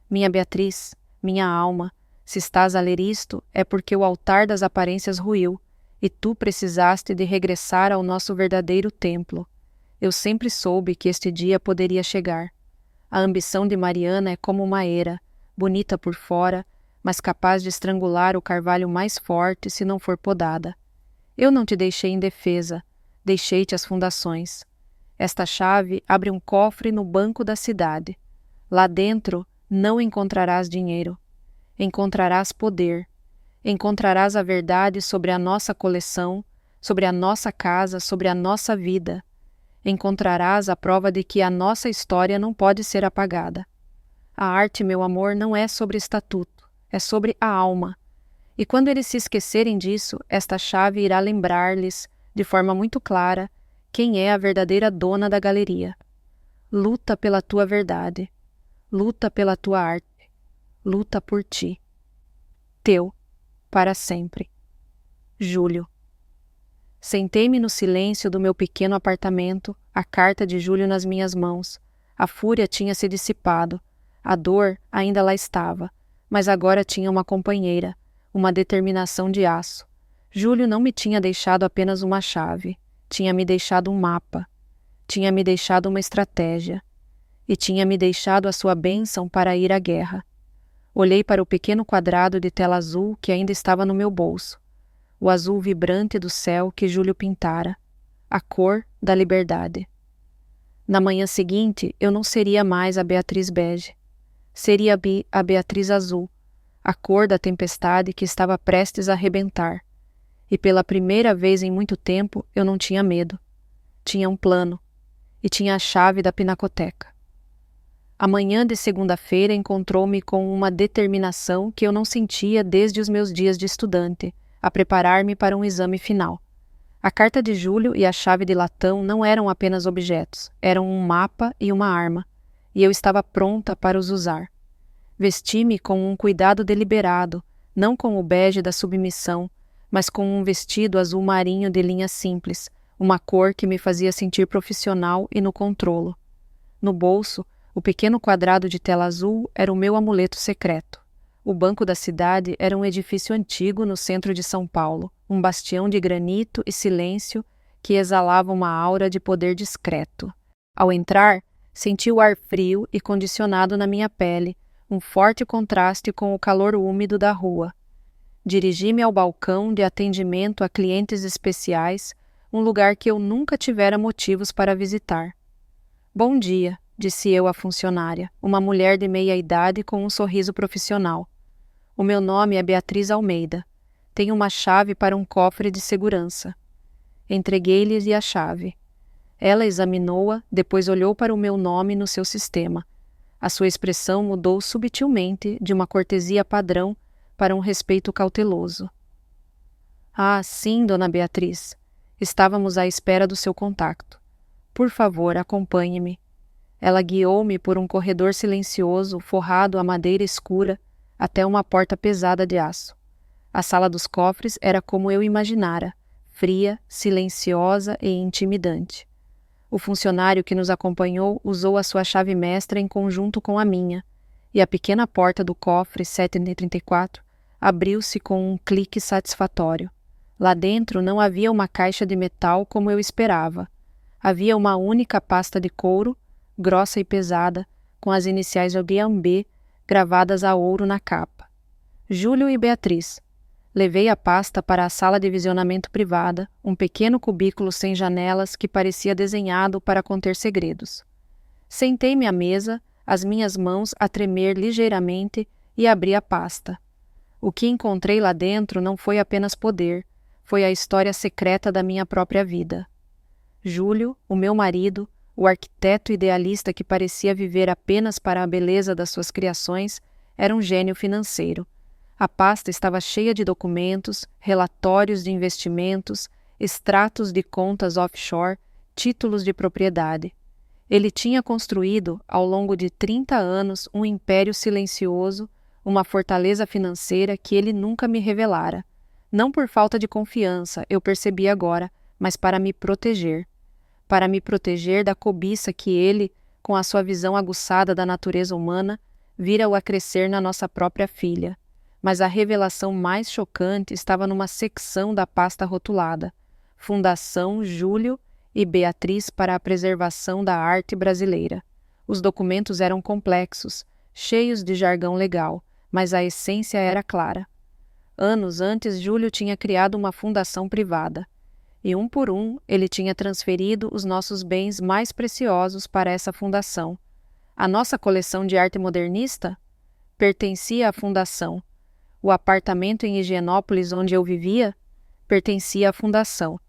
Minha Beatriz, minha alma, se estás a ler isto, é porque o altar das aparências ruiu, e tu precisaste de regressar ao nosso verdadeiro templo. Eu sempre soube que este dia poderia chegar. A ambição de Mariana é como uma era, bonita por fora, mas capaz de estrangular o carvalho mais forte se não for podada. Eu não te deixei indefesa, deixei-te as fundações. Esta chave abre um cofre no banco da cidade. Lá dentro não encontrarás dinheiro. Encontrarás poder. Encontrarás a verdade sobre a nossa coleção, sobre a nossa casa, sobre a nossa vida. Encontrarás a prova de que a nossa história não pode ser apagada. A arte, meu amor, não é sobre estatuto, é sobre a alma. E quando eles se esquecerem disso, esta chave irá lembrar-lhes, de forma muito clara, quem é a verdadeira dona da galeria. Luta pela tua verdade. Luta pela tua arte. Luta por ti. Teu, para sempre. Júlio. Sentei-me no silêncio do meu pequeno apartamento, a carta de Júlio nas minhas mãos. A fúria tinha se dissipado. A dor ainda lá estava, mas agora tinha uma companheira, uma determinação de aço. Júlio não me tinha deixado apenas uma chave. Tinha me deixado um mapa. Tinha me deixado uma estratégia. E tinha me deixado a sua bênção para ir à guerra. Olhei para o pequeno quadrado de tela azul que ainda estava no meu bolso. O azul vibrante do céu que Júlio pintara. A cor da liberdade. Na manhã seguinte, eu não seria mais a Beatriz bege. Seria a Beatriz azul. a cor da tempestade que estava prestes a arrebentar. E pela primeira vez em muito tempo eu não tinha medo. Tinha um plano. E tinha a chave da pinacoteca. A manhã de segunda-feira encontrou-me com uma determinação que eu não sentia desde os meus dias de estudante, a preparar-me para um exame final. A carta de Júlio e a chave de latão não eram apenas objetos, eram um mapa e uma arma, e eu estava pronta para os usar. Vesti-me com um cuidado deliberado, não com o bege da submissão, mas com um vestido azul marinho de linhas simples, uma cor que me fazia sentir profissional e no controlo. No bolso, o pequeno quadrado de tela azul era o meu amuleto secreto. O Banco da Cidade era um edifício antigo no centro de São Paulo, um bastião de granito e silêncio que exalava uma aura de poder discreto. Ao entrar, senti o ar frio e condicionado na minha pele, um forte contraste com o calor úmido da rua. Dirigi-me ao balcão de atendimento a clientes especiais, um lugar que eu nunca tivera motivos para visitar. Bom dia, disse eu à funcionária, uma mulher de meia idade com um sorriso profissional. O meu nome é Beatriz Almeida. Tenho uma chave para um cofre de segurança. Entreguei-lhe a chave. Ela examinou-a, depois olhou para o meu nome no seu sistema. A sua expressão mudou subtilmente de uma cortesia padrão para um respeito cauteloso. Ah, sim, dona Beatriz. Estávamos à espera do seu contacto. Por favor, acompanhe-me. Ela guiou-me por um corredor silencioso, forrado a madeira escura, até uma porta pesada de aço. A sala dos cofres era como eu imaginara, fria, silenciosa e intimidante. O funcionário que nos acompanhou usou a sua chave mestra em conjunto com a minha, e a pequena porta do cofre 734 abriu-se com um clique satisfatório. Lá dentro não havia uma caixa de metal como eu esperava. Havia uma única pasta de couro, grossa e pesada, com as iniciais OBB gravadas a ouro na capa. Júlio e Beatriz. Levei a pasta para a sala de visionamento privada, um pequeno cubículo sem janelas que parecia desenhado para conter segredos. Sentei-me à mesa, as minhas mãos a tremer ligeiramente, e abri a pasta. O que encontrei lá dentro não foi apenas poder, foi a história secreta da minha própria vida. Júlio, o meu marido, o arquiteto idealista que parecia viver apenas para a beleza das suas criações, era um gênio financeiro. A pasta estava cheia de documentos, relatórios de investimentos, extratos de contas offshore, títulos de propriedade. Ele tinha construído, ao longo de 30 anos, um império silencioso, uma fortaleza financeira que ele nunca me revelara. Não por falta de confiança, eu percebi agora, mas para me proteger. Para me proteger da cobiça que ele, com a sua visão aguçada da natureza humana, vira-o a crescer na nossa própria filha. Mas a revelação mais chocante estava numa secção da pasta rotulada: Fundação Júlio e Beatriz para a Preservação da Arte Brasileira. Os documentos eram complexos, cheios de jargão legal, mas a essência era clara. Anos antes, Júlio tinha criado uma fundação privada. E um por um, ele tinha transferido os nossos bens mais preciosos para essa fundação. A nossa coleção de arte modernista pertencia à fundação. O apartamento em Higienópolis onde eu vivia pertencia à fundação.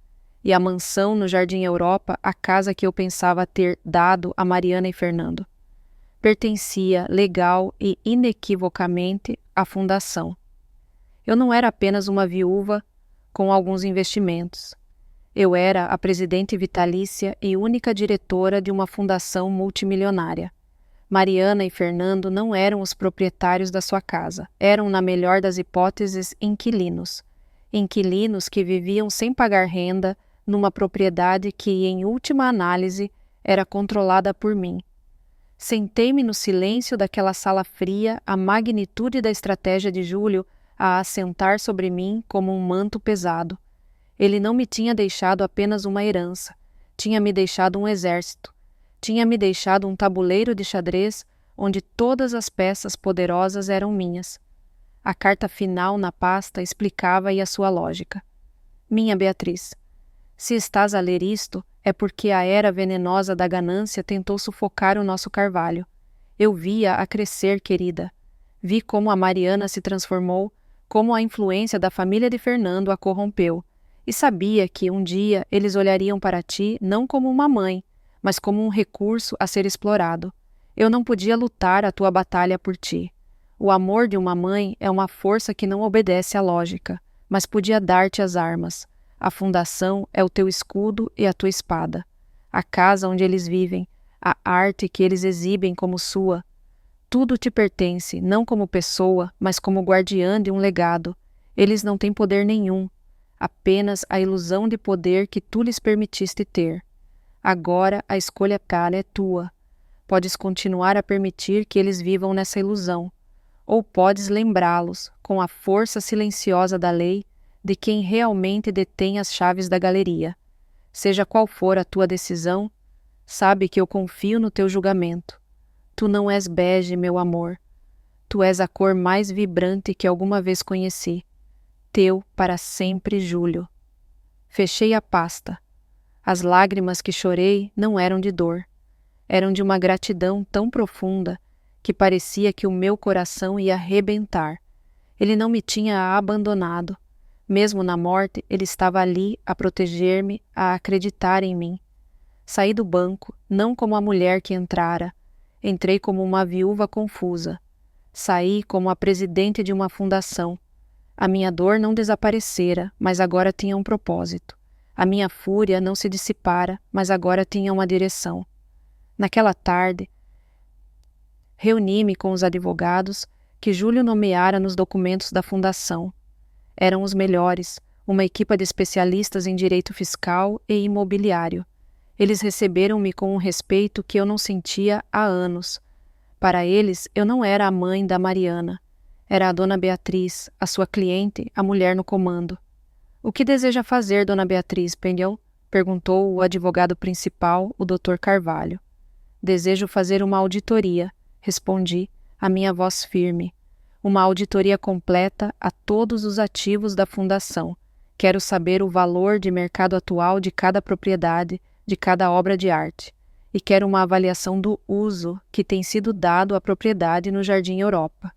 E a mansão no Jardim Europa, a casa que eu pensava ter dado a Mariana e Fernando, pertencia, legal e inequivocamente, à fundação. Eu não era apenas uma viúva com alguns investimentos. Eu era a presidente vitalícia e única diretora de uma fundação multimilionária. Mariana e Fernando não eram os proprietários da sua casa, eram, na melhor das hipóteses, inquilinos. Inquilinos que viviam sem pagar renda numa propriedade que, em última análise, era controlada por mim. Sentei-me no silêncio daquela sala fria, a magnitude da estratégia de Júlio a assentar sobre mim como um manto pesado. Ele não me tinha deixado apenas uma herança, tinha me deixado um exército. Tinha me deixado um tabuleiro de xadrez onde todas as peças poderosas eram minhas. A carta final na pasta explicava-e a sua lógica. Minha Beatriz, se estás a ler isto, é porque a era venenosa da ganância tentou sufocar o nosso carvalho. Eu via-a crescer, querida. Vi como a Mariana se transformou, como a influência da família de Fernando a corrompeu, e sabia que um dia eles olhariam para ti não como uma mãe, mas como um recurso a ser explorado. Eu não podia lutar a tua batalha por ti. O amor de uma mãe é uma força que não obedece à lógica, mas podia dar-te as armas. A fundação é o teu escudo e a tua espada. A casa onde eles vivem, a arte que eles exibem como sua. Tudo te pertence, não como pessoa, mas como guardiã de um legado. Eles não têm poder nenhum, apenas a ilusão de poder que tu lhes permitiste ter. Agora a escolha cara é tua. Podes continuar a permitir que eles vivam nessa ilusão, ou podes lembrá-los, com a força silenciosa da lei, de quem realmente detém as chaves da galeria. Seja qual for a tua decisão, sabe que eu confio no teu julgamento. Tu não és bege, meu amor. Tu és a cor mais vibrante que alguma vez conheci. Teu para sempre, Júlio. Fechei a pasta. As lágrimas que chorei não eram de dor. Eram de uma gratidão tão profunda que parecia que o meu coração ia arrebentar. Ele não me tinha abandonado. Mesmo na morte, ele estava ali a proteger-me, a acreditar em mim. Saí do banco, não como a mulher que entrara. Entrei como uma viúva confusa. Saí como a presidente de uma fundação. A minha dor não desaparecera, mas agora tinha um propósito. A minha fúria não se dissipara, mas agora tinha uma direção. Naquela tarde, reuni-me com os advogados que Júlio nomeara nos documentos da fundação. Eram os melhores, uma equipa de especialistas em direito fiscal e imobiliário. Eles receberam-me com um respeito que eu não sentia há anos. Para eles, eu não era a mãe da Mariana. Era a dona Beatriz, a sua cliente, a mulher no comando. O que deseja fazer, dona Beatriz, Penhel? Perguntou o advogado principal, o Dr. Carvalho. Desejo fazer uma auditoria, respondi, a minha voz firme. Uma auditoria completa a todos os ativos da fundação. Quero saber o valor de mercado atual de cada propriedade, de cada obra de arte. E quero uma avaliação do uso que tem sido dado à propriedade no Jardim Europa.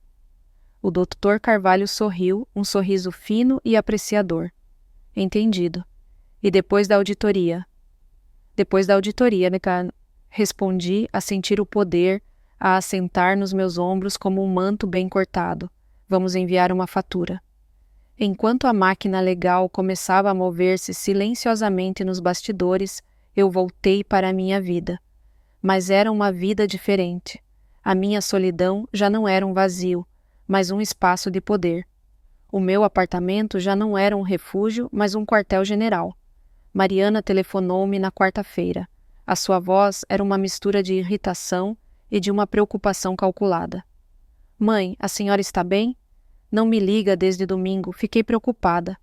O Dr. Carvalho sorriu, um sorriso fino e apreciador. Entendido. E depois da auditoria? Depois da auditoria, respondi a sentir o poder, a assentar nos meus ombros como um manto bem cortado. Vamos enviar uma fatura. Enquanto a máquina legal começava a mover-se silenciosamente nos bastidores, eu voltei para a minha vida. Mas era uma vida diferente. A minha solidão já não era um vazio, mas um espaço de poder. O meu apartamento já não era um refúgio, mas um quartel-general. Mariana telefonou-me na quarta-feira. A sua voz era uma mistura de irritação e de uma preocupação calculada. Mãe, a senhora está bem? Não me liga desde domingo, fiquei preocupada.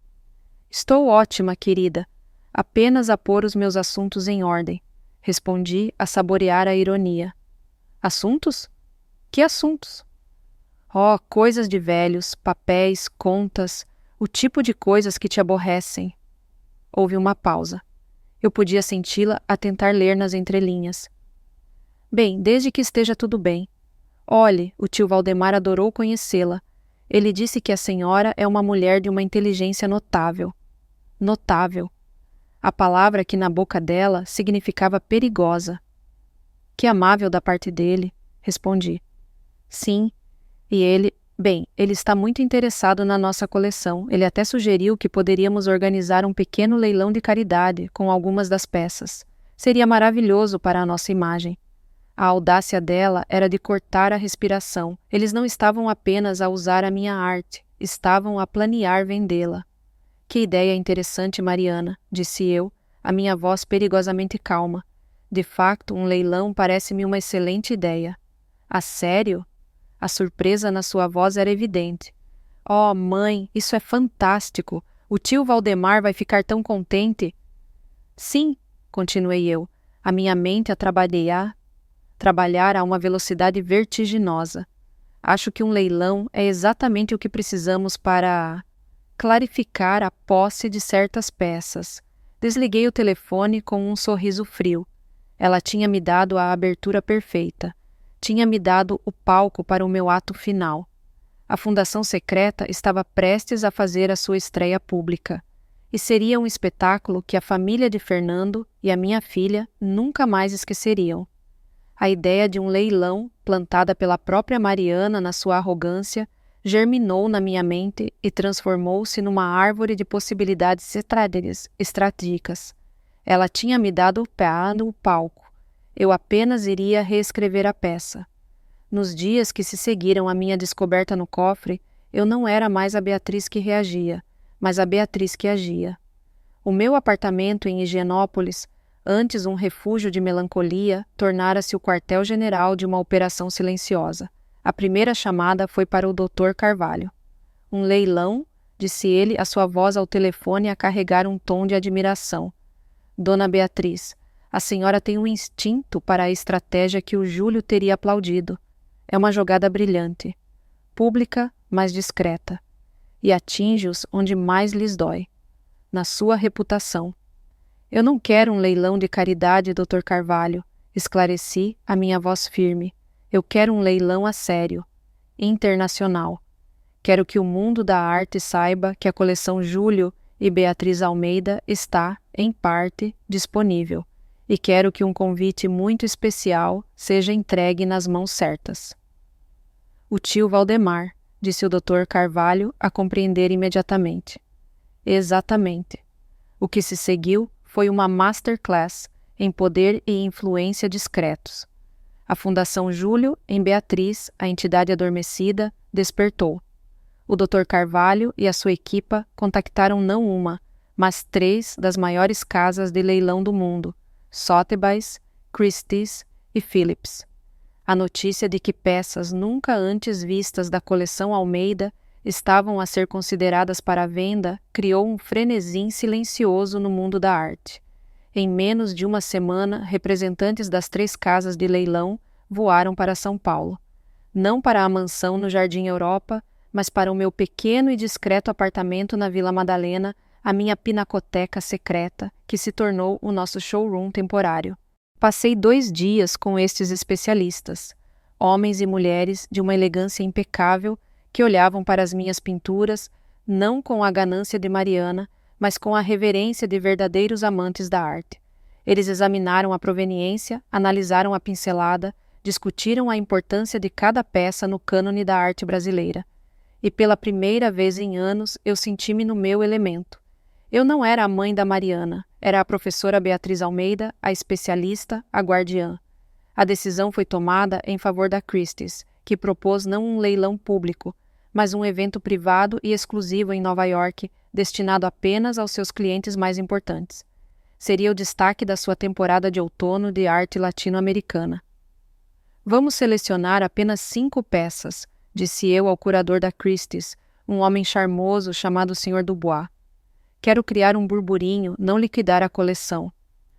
Estou ótima, querida. Apenas a pôr os meus assuntos em ordem. Respondi a saborear a ironia. Assuntos? Que assuntos? Oh, coisas de velhos, papéis, contas, o tipo de coisas que te aborrecem. Houve uma pausa. Eu podia senti-la a tentar ler nas entrelinhas. Bem, desde que esteja tudo bem. Olhe, o tio Valdemar adorou conhecê-la. Ele disse que a senhora é uma mulher de uma inteligência notável. Notável. A palavra que na boca dela significava perigosa. Que amável da parte dele, respondi. Sim, e ele está muito interessado na nossa coleção. Ele até sugeriu que poderíamos organizar um pequeno leilão de caridade com algumas das peças. Seria maravilhoso para a nossa imagem. A audácia dela era de cortar a respiração. Eles não estavam apenas a usar a minha arte, estavam a planear vendê-la. Que ideia interessante, Mariana, disse eu, a minha voz perigosamente calma. De facto, um leilão parece-me uma excelente ideia. A sério? A surpresa na sua voz era evidente. Oh, mãe, isso é fantástico! O tio Valdemar vai ficar tão contente. Sim, continuei eu, a minha mente a trabalhar a uma velocidade vertiginosa. Acho que um leilão é exatamente o que precisamos para clarificar a posse de certas peças. Desliguei o telefone com um sorriso frio. Ela tinha me dado a abertura perfeita. Tinha me dado o palco para o meu ato final. A fundação secreta estava prestes a fazer a sua estreia pública, e seria um espetáculo que a família de Fernando e a minha filha nunca mais esqueceriam. A ideia de um leilão, plantada pela própria Mariana na sua arrogância, germinou na minha mente e transformou-se numa árvore de possibilidades estratégicas. Ela tinha me dado o pé no palco. Eu apenas iria reescrever a peça. Nos dias que se seguiram à minha descoberta no cofre, eu não era mais a Beatriz que reagia, mas a Beatriz que agia. O meu apartamento em Higienópolis, antes um refúgio de melancolia, tornara-se o quartel-general de uma operação silenciosa. A primeira chamada foi para o Dr. Carvalho. Um leilão, disse ele, a sua voz ao telefone a carregar um tom de admiração. Dona Beatriz, a senhora tem um instinto para a estratégia que o Júlio teria aplaudido. É uma jogada brilhante, pública, mas discreta, e atinge-os onde mais lhes dói, na sua reputação. Eu não quero um leilão de caridade, Dr. Carvalho, esclareci, a minha voz firme. Eu quero um leilão a sério, internacional. Quero que o mundo da arte saiba que a coleção Júlio e Beatriz Almeida está, em parte, disponível, e quero que um convite muito especial seja entregue nas mãos certas. O tio Valdemar, disse o Dr. Carvalho, a compreender imediatamente. Exatamente. O que se seguiu foi uma masterclass em poder e influência discretos. A Fundação Júlio, em Beatriz, a entidade adormecida, despertou. O Dr. Carvalho e a sua equipa contactaram não uma, mas 3 das maiores casas de leilão do mundo, Sotheby's, Christie's e Phillips. A notícia de que peças nunca antes vistas da coleção Almeida estavam a ser consideradas para venda criou um frenesim silencioso no mundo da arte. Em menos de uma semana, representantes das 3 casas de leilão voaram para São Paulo. Não para a mansão no Jardim Europa, mas para o meu pequeno e discreto apartamento na Vila Madalena, a minha pinacoteca secreta, que se tornou o nosso showroom temporário. Passei 2 dias com estes especialistas, homens e mulheres de uma elegância impecável, que olhavam para as minhas pinturas, não com a ganância de Mariana, mas com a reverência de verdadeiros amantes da arte. Eles examinaram a proveniência, analisaram a pincelada, discutiram a importância de cada peça no cânone da arte brasileira. E pela primeira vez em anos eu senti-me no meu elemento. Eu não era a mãe da Mariana, era a professora Beatriz Almeida, a especialista, a guardiã. A decisão foi tomada em favor da Christie's, que propôs não um leilão público, mas um evento privado e exclusivo em Nova York, destinado apenas aos seus clientes mais importantes. Seria o destaque da sua temporada de outono de arte latino-americana. Vamos selecionar apenas 5 peças, disse eu ao curador da Christie's, um homem charmoso chamado Sr. Dubois. Quero criar um burburinho, não liquidar a coleção.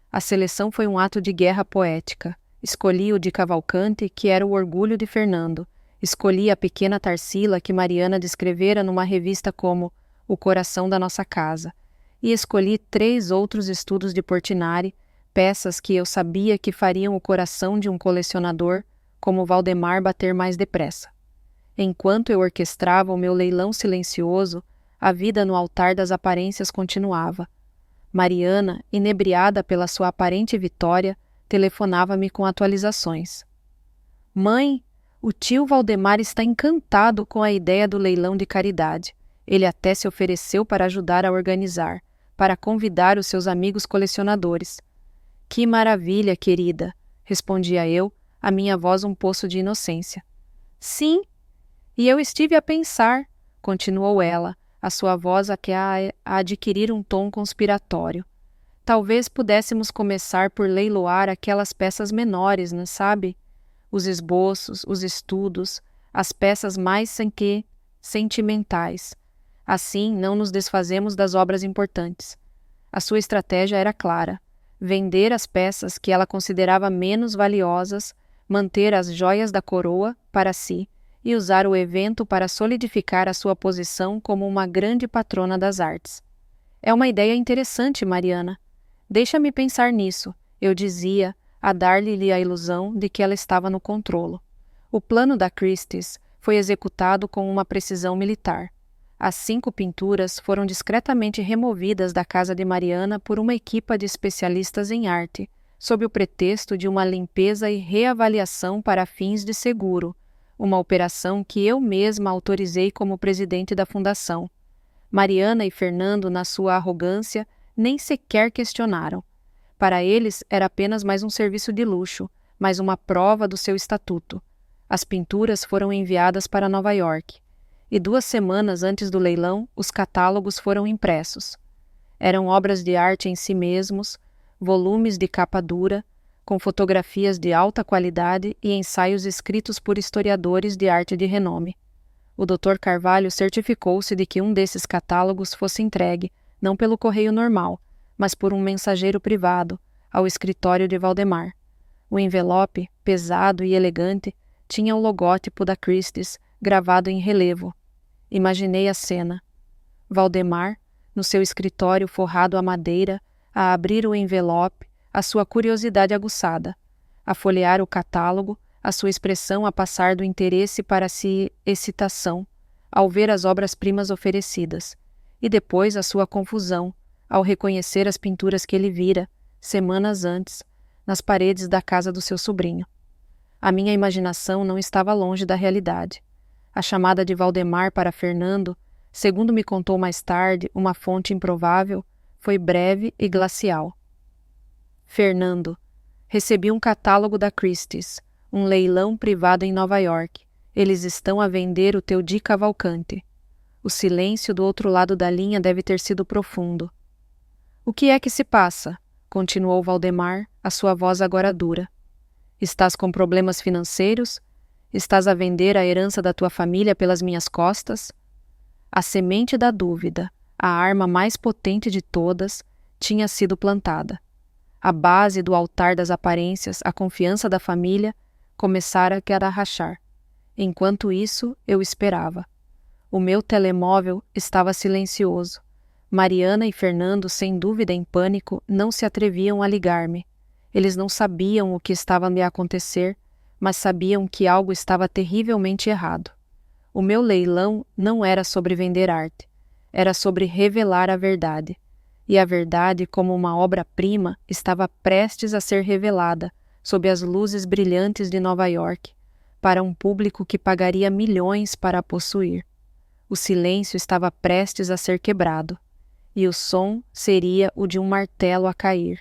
A seleção foi um ato de guerra poética. Escolhi o de Cavalcante, que era o orgulho de Fernando. Escolhi a pequena Tarsila que Mariana descrevera numa revista como O Coração da Nossa Casa. E escolhi 3 outros estudos de Portinari, peças que eu sabia que fariam o coração de um colecionador, como Valdemar, bater mais depressa. Enquanto eu orquestrava o meu leilão silencioso, a vida no altar das aparências continuava. Mariana, inebriada pela sua aparente vitória, telefonava-me com atualizações. Mãe, o tio Valdemar está encantado com a ideia do leilão de caridade. Ele até se ofereceu para ajudar a organizar, para convidar os seus amigos colecionadores. Que maravilha, querida, respondia eu, a minha voz um poço de inocência. Sim, e eu estive a pensar, continuou ela, a sua voz a adquirir um tom conspiratório. Talvez pudéssemos começar por leiloar aquelas peças menores, não sabe? Os esboços, os estudos, as peças mais sentimentais. Assim, não nos desfazemos das obras importantes. A sua estratégia era clara: vender as peças que ela considerava menos valiosas, manter as joias da coroa para si e usar o evento para solidificar a sua posição como uma grande patrona das artes. É uma ideia interessante, Mariana. Deixa-me pensar nisso, eu dizia, a dar-lhe a ilusão de que ela estava no controlo. O plano da Christie's foi executado com uma precisão militar. As 5 pinturas foram discretamente removidas da casa de Mariana por uma equipa de especialistas em arte, sob o pretexto de uma limpeza e reavaliação para fins de seguro, uma operação que eu mesma autorizei como presidente da fundação. Mariana e Fernando, na sua arrogância, nem sequer questionaram. Para eles, era apenas mais um serviço de luxo, mais uma prova do seu estatuto. As pinturas foram enviadas para Nova York, e 2 semanas antes do leilão, os catálogos foram impressos. Eram obras de arte em si mesmos, volumes de capa dura, com fotografias de alta qualidade e ensaios escritos por historiadores de arte de renome. O Dr. Carvalho certificou-se de que um desses catálogos fosse entregue, não pelo correio normal, mas por um mensageiro privado, ao escritório de Valdemar. O envelope, pesado e elegante, tinha o logótipo da Christie's gravado em relevo. Imaginei a cena. Valdemar, no seu escritório forrado a madeira, a abrir o envelope, a sua curiosidade aguçada, a folhear o catálogo, a sua expressão a passar do interesse para a excitação, ao ver as obras-primas oferecidas, e depois a sua confusão, ao reconhecer as pinturas que ele vira, semanas antes, nas paredes da casa do seu sobrinho. A minha imaginação não estava longe da realidade. A chamada de Valdemar para Fernando, segundo me contou mais tarde uma fonte improvável, foi breve e glacial. Fernando, recebi um catálogo da Christie's, um leilão privado em Nova York. Eles estão a vender o teu Di Cavalcanti. O silêncio do outro lado da linha deve ter sido profundo. O que é que se passa? Continuou Valdemar, a sua voz agora dura. Estás com problemas financeiros? Estás a vender a herança da tua família pelas minhas costas? A semente da dúvida, a arma mais potente de todas, tinha sido plantada. A base do altar das aparências, a confiança da família, começara a rachar. Enquanto isso, eu esperava. O meu telemóvel estava silencioso. Mariana e Fernando, sem dúvida em pânico, não se atreviam a ligar-me. Eles não sabiam o que estava a me acontecer, mas sabiam que algo estava terrivelmente errado. O meu leilão não era sobre vender arte, era sobre revelar a verdade. E a verdade, como uma obra-prima, estava prestes a ser revelada, sob as luzes brilhantes de Nova York, para um público que pagaria milhões para a possuir. O silêncio estava prestes a ser quebrado, e o som seria o de um martelo a cair.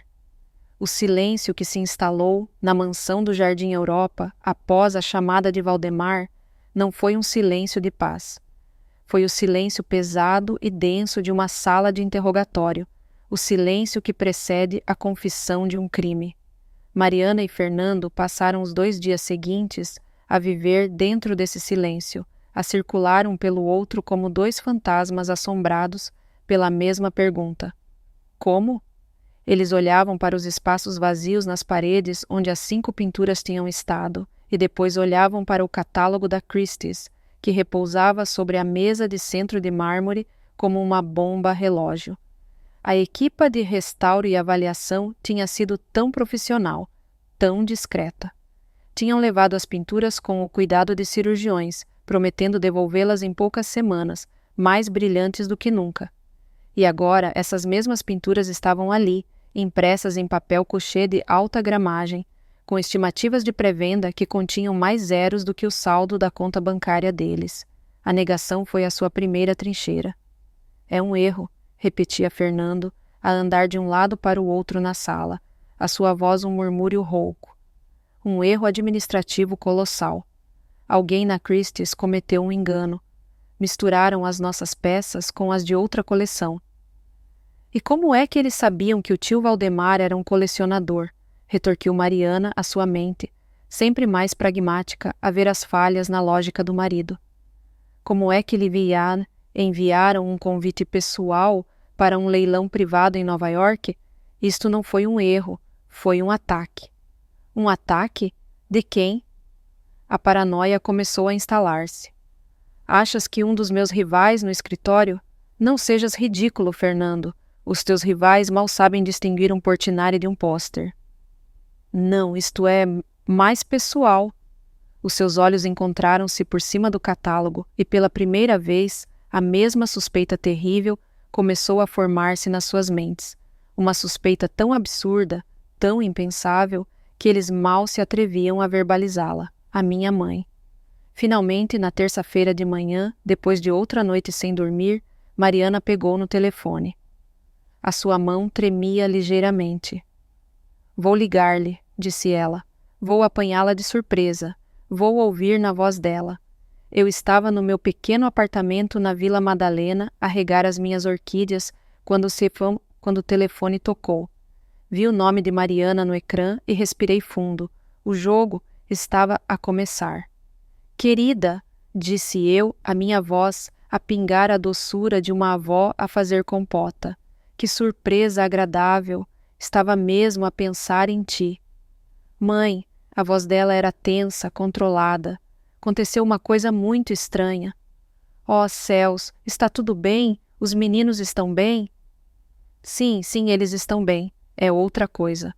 O silêncio que se instalou na mansão do Jardim Europa após a chamada de Valdemar não foi um silêncio de paz. Foi o silêncio pesado e denso de uma sala de interrogatório, o silêncio que precede a confissão de um crime. Mariana e Fernando passaram os 2 dias seguintes a viver dentro desse silêncio, a circular um pelo outro como 2 fantasmas assombrados pela mesma pergunta. Como? Eles olhavam para os espaços vazios nas paredes onde as 5 pinturas tinham estado, e depois olhavam para o catálogo da Christie's, que repousava sobre a mesa de centro de mármore como uma bomba relógio. A equipa de restauro e avaliação tinha sido tão profissional, tão discreta. Tinham levado as pinturas com o cuidado de cirurgiões, prometendo devolvê-las em poucas semanas, mais brilhantes do que nunca. E agora essas mesmas pinturas estavam ali, impressas em papel couché de alta gramagem, com estimativas de pré-venda que continham mais zeros do que o saldo da conta bancária deles. A negação foi a sua primeira trincheira. É um erro, repetia Fernando, a andar de um lado para o outro na sala, a sua voz um murmúrio rouco. Um erro administrativo colossal. Alguém na Christie's cometeu um engano. Misturaram as nossas peças com as de outra coleção. E como é que eles sabiam que o tio Valdemar era um colecionador? Retorquiu Mariana à sua mente, sempre mais pragmática a ver as falhas na lógica do marido. Como é que Livian enviaram um convite pessoal para um leilão privado em Nova York? Isto não foi um erro, foi um ataque. Um ataque? De quem? A paranoia começou a instalar-se. Achas que um dos meus rivais no escritório? Não sejas ridículo, Fernando. Os teus rivais mal sabem distinguir um Portinari de um pôster. Não, isto é mais pessoal. Os seus olhos encontraram-se por cima do catálogo e, pela primeira vez, a mesma suspeita terrível começou a formar-se nas suas mentes. Uma suspeita tão absurda, tão impensável, que eles mal se atreviam a verbalizá-la. A minha mãe. Finalmente, na terça-feira de manhã, depois de outra noite sem dormir, Mariana pegou no telefone. A sua mão tremia ligeiramente. Vou ligar-lhe, disse ela. Vou apanhá-la de surpresa. Vou ouvir na voz dela. Eu estava no meu pequeno apartamento na Vila Madalena a regar as minhas orquídeas quando o telefone tocou. Vi o nome de Mariana no ecrã e respirei fundo. O jogo estava a começar. Querida, disse eu, a minha voz a pingar a doçura de uma avó a fazer compota. Que surpresa agradável! Estava mesmo a pensar em ti. Mãe, a voz dela era tensa, controlada. Aconteceu uma coisa muito estranha. Oh, céus, está tudo bem? Os meninos estão bem? Sim, eles estão bem. É outra coisa.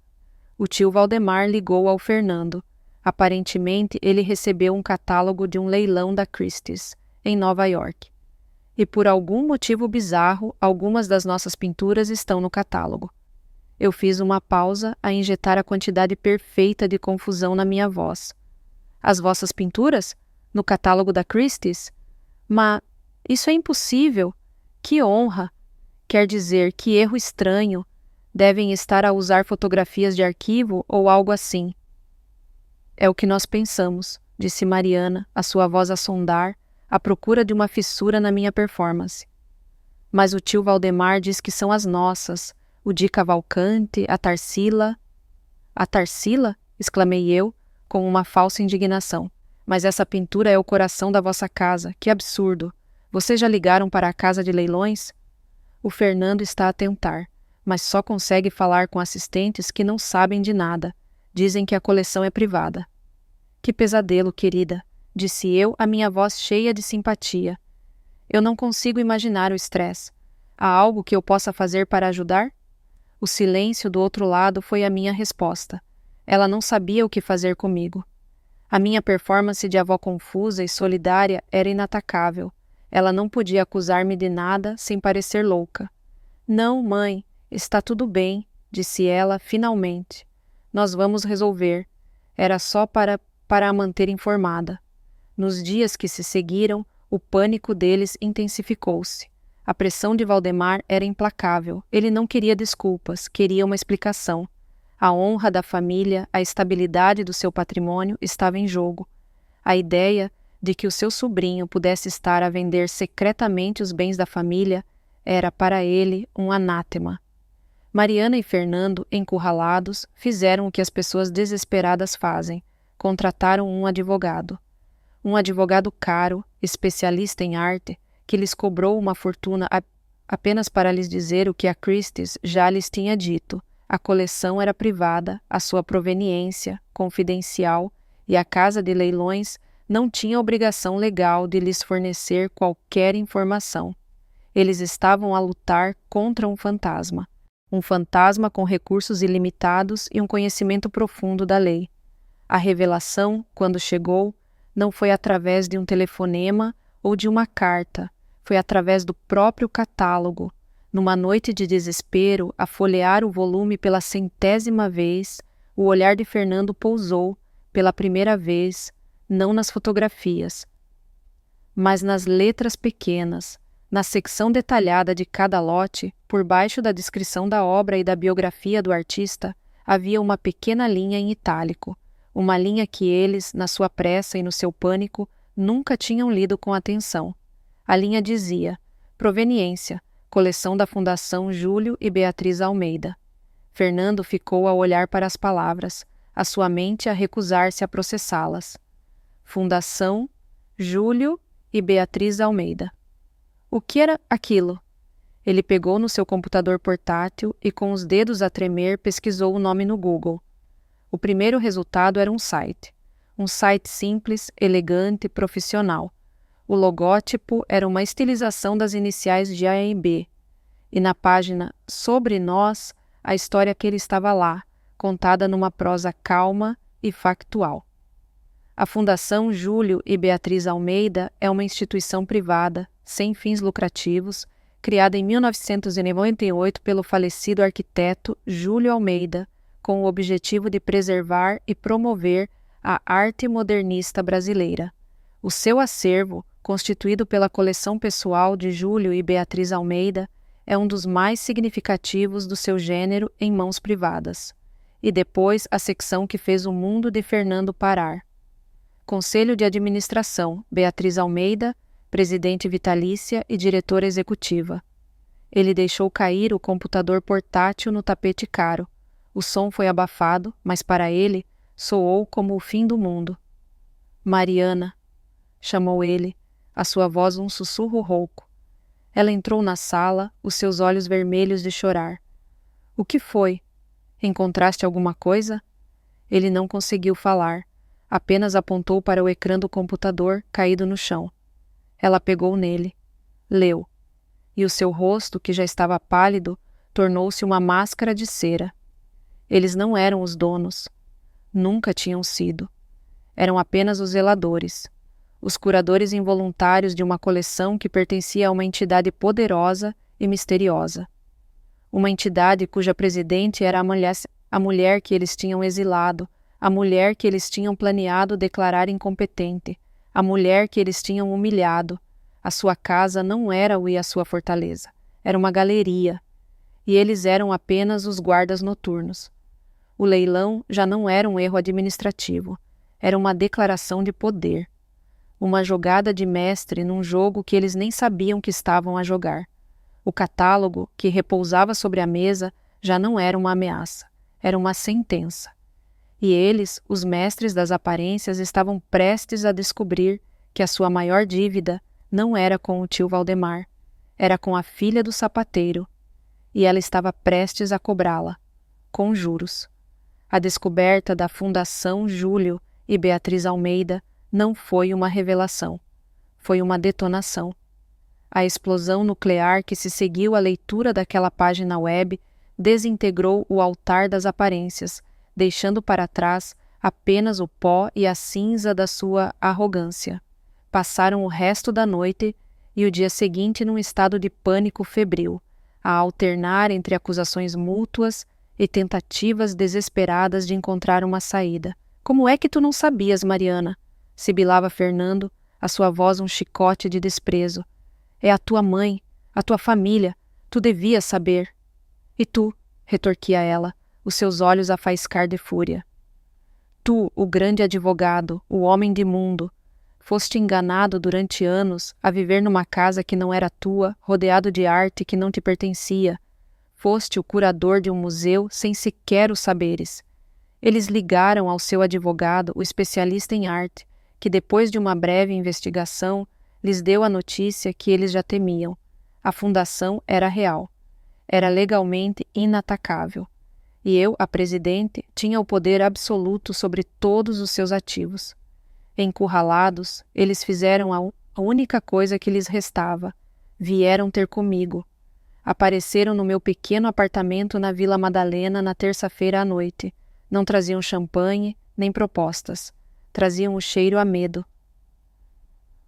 O tio Valdemar ligou ao Fernando. Aparentemente, ele recebeu um catálogo de um leilão da Christie's, em Nova York. E por algum motivo bizarro, algumas das nossas pinturas estão no catálogo. Eu fiz uma pausa a injetar a quantidade perfeita de confusão na minha voz. As vossas pinturas? No catálogo da Christie's? Mas isso é impossível. Que honra! Quer dizer, que erro estranho. Devem estar a usar fotografias de arquivo ou algo assim. É o que nós pensamos, disse Mariana, a sua voz a sondar, à procura de uma fissura na minha performance. Mas o tio Valdemar diz que são as nossas, o Di Cavalcante, a Tarsila. A Tarsila? Exclamei eu, com uma falsa indignação. Mas essa pintura é o coração da vossa casa, que absurdo. Vocês já ligaram para a casa de leilões? O Fernando está a tentar, mas só consegue falar com assistentes que não sabem de nada. Dizem que a coleção é privada. Que pesadelo, querida, disse eu, a minha voz cheia de simpatia. Eu não consigo imaginar o estresse. Há algo que eu possa fazer para ajudar? O silêncio do outro lado foi a minha resposta. Ela não sabia o que fazer comigo. A minha performance de avó confusa e solidária era inatacável. Ela não podia acusar-me de nada sem parecer louca. Não, mãe, está tudo bem, disse ela, finalmente. Nós vamos resolver. Era só para a manter informada. Nos dias que se seguiram, o pânico deles intensificou-se. A pressão de Valdemar era implacável. Ele não queria desculpas, queria uma explicação. A honra da família, a estabilidade do seu patrimônio estava em jogo. A ideia de que o seu sobrinho pudesse estar a vender secretamente os bens da família era para ele um anátema. Mariana e Fernando, encurralados, fizeram o que as pessoas desesperadas fazem. Contrataram um advogado. Um advogado caro, especialista em arte, que lhes cobrou uma fortuna apenas para lhes dizer o que a Christie's já lhes tinha dito. A coleção era privada, a sua proveniência, confidencial, e a casa de leilões não tinha obrigação legal de lhes fornecer qualquer informação. Eles estavam a lutar contra um fantasma com recursos ilimitados e um conhecimento profundo da lei. A revelação, quando chegou, não foi através de um telefonema ou de uma carta, foi através do próprio catálogo. Numa noite de desespero, a folhear o volume pela 100ª vez, o olhar de Fernando pousou, pela primeira vez, não nas fotografias, mas nas letras pequenas, na secção detalhada de cada lote, por baixo da descrição da obra e da biografia do artista, havia uma pequena linha em itálico, uma linha que eles, na sua pressa e no seu pânico, nunca tinham lido com atenção. A linha dizia: proveniência, coleção da Fundação Júlio e Beatriz Almeida. Fernando ficou a olhar para as palavras, a sua mente a recusar-se a processá-las. Fundação Júlio e Beatriz Almeida. O que era aquilo? Ele pegou no seu computador portátil e, com os dedos a tremer, pesquisou o nome no Google. O primeiro resultado era um site simples, elegante, profissional. O logótipo era uma estilização das iniciais de A e B, e na página Sobre Nós, a história que ele estava lá, contada numa prosa calma e factual. A Fundação Júlio e Beatriz Almeida é uma instituição privada, sem fins lucrativos, criada em 1998 pelo falecido arquiteto Júlio Almeida, com o objetivo de preservar e promover a arte modernista brasileira. O seu acervo, constituído pela coleção pessoal de Júlio e Beatriz Almeida, é um dos mais significativos do seu gênero em mãos privadas. E depois a secção que fez o mundo de Fernando parar. Conselho de Administração, Beatriz Almeida, presidente vitalícia e diretora executiva. Ele deixou cair o computador portátil no tapete caro. O som foi abafado, mas para ele soou como o fim do mundo. Mariana, chamou ele, a sua voz um sussurro rouco. Ela entrou na sala, os seus olhos vermelhos de chorar. O que foi? Encontraste alguma coisa? Ele não conseguiu falar. Apenas apontou para o ecrã do computador caído no chão. Ela pegou nele. Leu. E o seu rosto, que já estava pálido, tornou-se uma máscara de cera. Eles não eram os donos. Nunca tinham sido. Eram apenas os zeladores. Os curadores involuntários de uma coleção que pertencia a uma entidade poderosa e misteriosa. Uma entidade cuja presidente era a mulher que eles tinham exilado, a mulher que eles tinham planeado declarar incompetente, a mulher que eles tinham humilhado. A sua casa não era a sua fortaleza, era uma galeria, e eles eram apenas os guardas noturnos. O leilão já não era um erro administrativo, era uma declaração de poder. Uma jogada de mestre num jogo que eles nem sabiam que estavam a jogar. O catálogo, que repousava sobre a mesa, já não era uma ameaça, era uma sentença. E eles, os mestres das aparências, estavam prestes a descobrir que a sua maior dívida não era com o tio Valdemar, era com a filha do sapateiro, e ela estava prestes a cobrá-la, com juros. A descoberta da Fundação Júlio e Beatriz Almeida não foi uma revelação, foi uma detonação. A explosão nuclear que se seguiu à leitura daquela página web desintegrou o altar das aparências, deixando para trás apenas o pó e a cinza da sua arrogância. Passaram o resto da noite e o dia seguinte num estado de pânico febril, a alternar entre acusações mútuas e tentativas desesperadas de encontrar uma saída. Como é que tu não sabias, Mariana? Sibilava Fernando, a sua voz um chicote de desprezo. É a tua mãe, a tua família, tu devias saber. E tu, retorquia ela, os seus olhos a faiscar de fúria. Tu, o grande advogado, o homem de mundo, foste enganado durante anos a viver numa casa que não era tua, rodeado de arte que não te pertencia. Foste o curador de um museu sem sequer o saberes. Eles ligaram ao seu advogado, o especialista em arte, que depois de uma breve investigação, lhes deu a notícia que eles já temiam. A fundação era real. Era legalmente inatacável. E eu, a presidente, tinha o poder absoluto sobre todos os seus ativos. Encurralados, eles fizeram a única coisa que lhes restava. Vieram ter comigo. Apareceram no meu pequeno apartamento na Vila Madalena na terça-feira à noite. Não traziam champanhe, nem propostas. Traziam o cheiro a medo.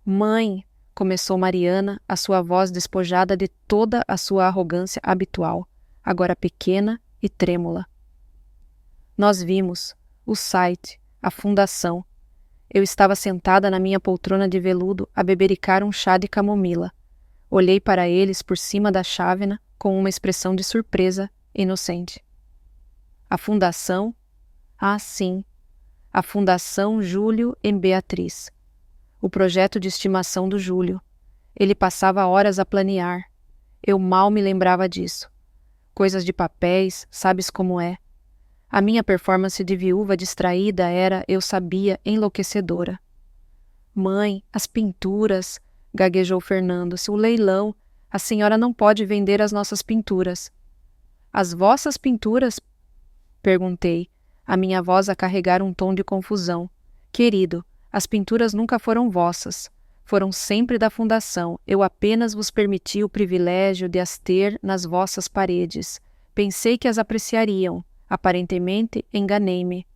Mãe, começou Mariana, a sua voz despojada de toda a sua arrogância habitual, agora pequena e trêmula. Nós vimos o site, a fundação. Eu estava sentada na minha poltrona de veludo a bebericar um chá de camomila. Olhei para eles por cima da chávena com uma expressão de surpresa inocente. A fundação? Ah, sim. A Fundação Júlio e Beatriz. O projeto de estimação do Júlio. Ele passava horas a planear. Eu mal me lembrava disso. Coisas de papéis, sabes como é. A minha performance de viúva distraída era, eu sabia, enlouquecedora. Mãe, as pinturas, gaguejou Fernando, o leilão, a senhora não pode vender as nossas pinturas. As vossas pinturas? Perguntei, a minha voz a carregar um tom de confusão. Querido, as pinturas nunca foram vossas. Foram sempre da fundação. Eu apenas vos permiti o privilégio de as ter nas vossas paredes. Pensei que as apreciariam. Aparentemente, enganei-me.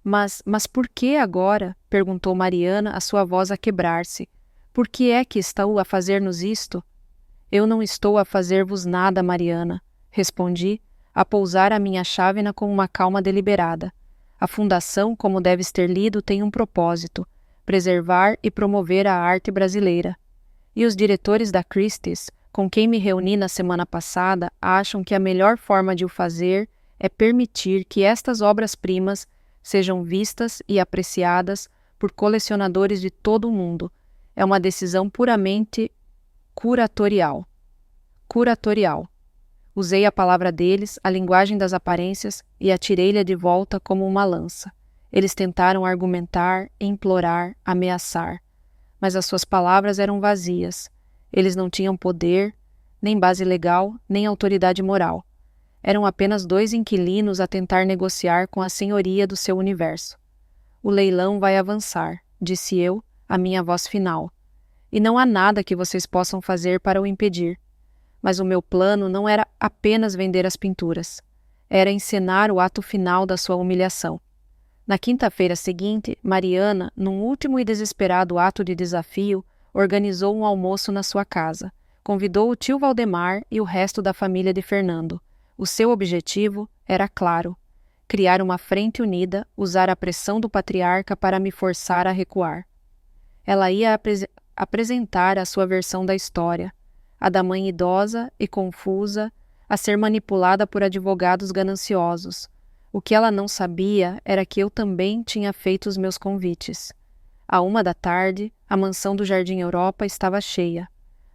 Mas por que agora? Perguntou Mariana, a sua voz a quebrar-se. Por que é que estou a fazer-nos isto? Eu não estou a fazer-vos nada, Mariana, respondi, a pousar a minha chávena com uma calma deliberada. A fundação, como deves ter lido, tem um propósito: preservar e promover a arte brasileira. E os diretores da Christie's, com quem me reuni na semana passada, acham que a melhor forma de o fazer é permitir que estas obras-primas sejam vistas e apreciadas por colecionadores de todo o mundo. É uma decisão puramente curatorial. Curatorial. Usei a palavra deles, a linguagem das aparências, e atirei-lhe de volta como uma lança. Eles tentaram argumentar, implorar, ameaçar. Mas as suas palavras eram vazias. Eles não tinham poder, nem base legal, nem autoridade moral. Eram apenas dois inquilinos a tentar negociar com a senhoria do seu universo. O leilão vai avançar, disse eu, a minha voz final. E não há nada que vocês possam fazer para o impedir. Mas o meu plano não era apenas vender as pinturas. Era encenar o ato final da sua humilhação. Na quinta-feira seguinte, Mariana, num último e desesperado ato de desafio, organizou um almoço na sua casa. Convidou o tio Valdemar e o resto da família de Fernando. O seu objetivo era claro: criar uma frente unida, usar a pressão do patriarca para me forçar a recuar. Ela ia apresentar a sua versão da história, a da mãe idosa e confusa, a ser manipulada por advogados gananciosos. O que ela não sabia era que eu também tinha feito os meus convites. À 1 da tarde, a mansão do Jardim Europa estava cheia.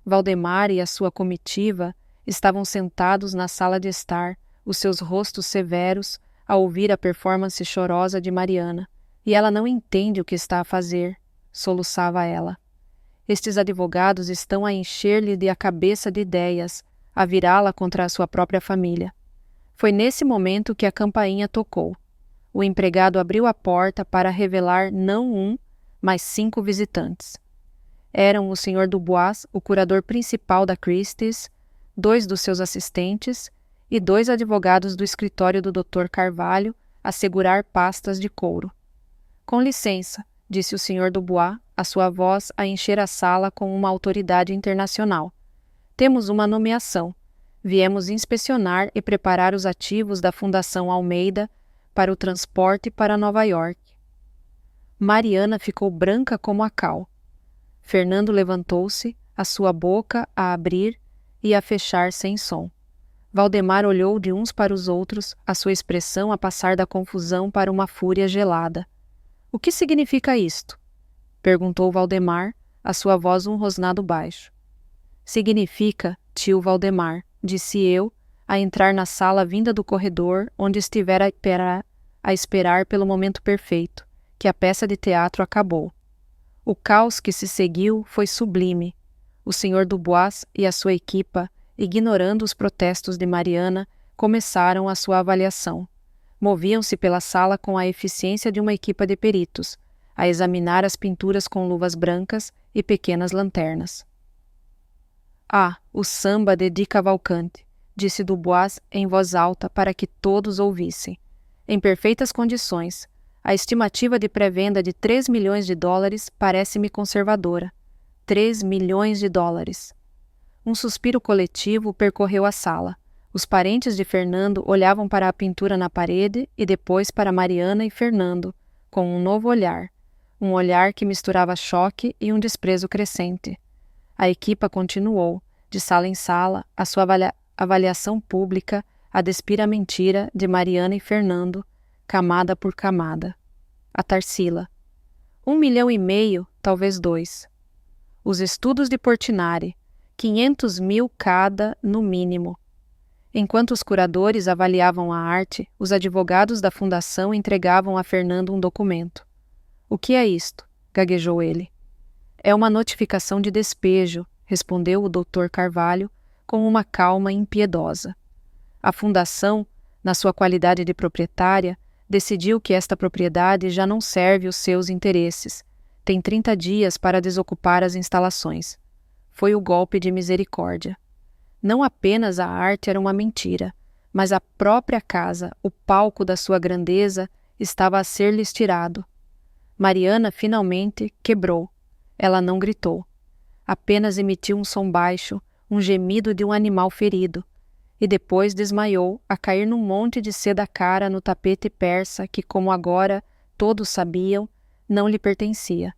Valdemar e a sua comitiva estavam sentados na sala de estar, os seus rostos severos, a ouvir a performance chorosa de Mariana. E ela não entende o que está a fazer, soluçava ela. Estes advogados estão a encher-lhe a cabeça de ideias, a virá-la contra a sua própria família. Foi nesse momento que a campainha tocou. O empregado abriu a porta para revelar não um, mas 5 visitantes. Eram o Sr. Dubois, o curador principal da Christie's, 2 dos seus assistentes e 2 advogados do escritório do Dr. Carvalho a segurar pastas de couro. Com licença, disse o Sr. Dubois, a sua voz a encher a sala com uma autoridade internacional. Temos uma nomeação. Viemos inspecionar e preparar os ativos da Fundação Almeida para o transporte para Nova York. Mariana ficou branca como a cal. Fernando levantou-se, a sua boca a abrir e a fechar sem som. Valdemar olhou de uns para os outros, a sua expressão a passar da confusão para uma fúria gelada. — O que significa isto? Perguntou Valdemar, a sua voz um rosnado baixo. — Significa, tio Valdemar, disse eu, a entrar na sala vinda do corredor, onde estivera a esperar pelo momento perfeito, que a peça de teatro acabou. O caos que se seguiu foi sublime. O Sr. Dubois e a sua equipa, ignorando os protestos de Mariana, começaram a sua avaliação. Moviam-se pela sala com a eficiência de uma equipa de peritos, a examinar as pinturas com luvas brancas e pequenas lanternas. — Ah, o samba de Di Cavalcanti, disse Dubois em voz alta para que todos ouvissem. Em perfeitas condições. A estimativa de pré-venda de $3 milhões parece-me conservadora. $3 milhões. Um suspiro coletivo percorreu a sala. Os parentes de Fernando olhavam para a pintura na parede e depois para Mariana e Fernando, com um novo olhar. Um olhar que misturava choque e um desprezo crescente. A equipa continuou, de sala em sala, a sua avaliação pública, a despir a mentira de Mariana e Fernando, camada por camada. A Tarsila. 1,5 milhão, talvez 2. Os estudos de Portinari. 500 mil cada, no mínimo. Enquanto os curadores avaliavam a arte, os advogados da fundação entregavam a Fernando um documento. — O que é isto? Gaguejou ele. — É uma notificação de despejo, respondeu o Dr. Carvalho, com uma calma impiedosa. A fundação, na sua qualidade de proprietária, decidiu que esta propriedade já não serve os seus interesses. Tem 30 dias para desocupar as instalações. Foi o golpe de misericórdia. Não apenas a arte era uma mentira, mas a própria casa, o palco da sua grandeza, estava a ser-lhes tirado. Mariana finalmente quebrou. Ela não gritou. Apenas emitiu um som baixo, um gemido de um animal ferido, e depois desmaiou a cair num monte de seda cara no tapete persa que, como agora todos sabiam, não lhe pertencia.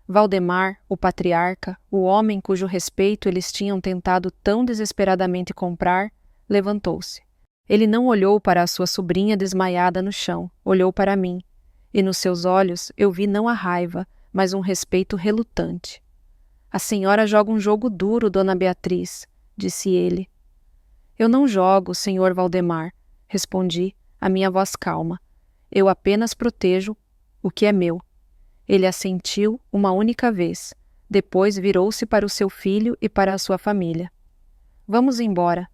Valdemar, o patriarca, o homem cujo respeito eles tinham tentado tão desesperadamente comprar, levantou-se. Ele não olhou para a sua sobrinha desmaiada no chão, olhou para mim, e nos seus olhos eu vi não a raiva, mas um respeito relutante. A senhora joga um jogo duro, dona Beatriz, disse ele. Eu não jogo, senhor Valdemar, respondi, a minha voz calma. Eu apenas protejo o que é meu. Ele assentiu uma única vez. Depois virou-se para o seu filho e para a sua família. Vamos embora.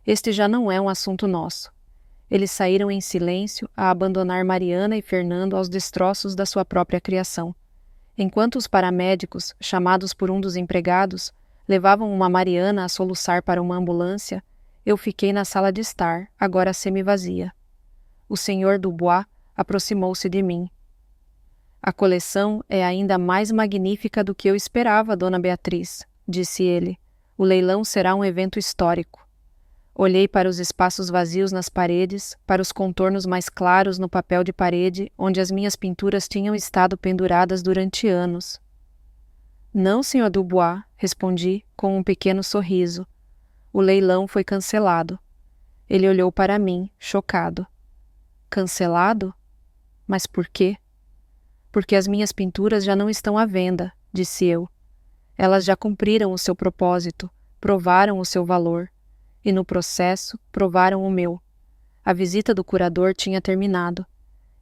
Este já não é um assunto nosso. Eles saíram em silêncio a abandonar Mariana e Fernando aos destroços da sua própria criação. Enquanto os paramédicos, chamados por um dos empregados, levavam uma Mariana a soluçar para uma ambulância, eu fiquei na sala de estar, agora semi-vazia. O senhor Dubois aproximou-se de mim. A coleção é ainda mais magnífica do que eu esperava, dona Beatriz, disse ele. O leilão será um evento histórico. Olhei para os espaços vazios nas paredes, para os contornos mais claros no papel de parede, onde as minhas pinturas tinham estado penduradas durante anos. Não, senhor Dubois, respondi, com um pequeno sorriso. O leilão foi cancelado. Ele olhou para mim, chocado. Cancelado? Mas por quê? Porque as minhas pinturas já não estão à venda, disse eu. Elas já cumpriram o seu propósito, provaram o seu valor. E no processo, provaram o meu. A visita do curador tinha terminado.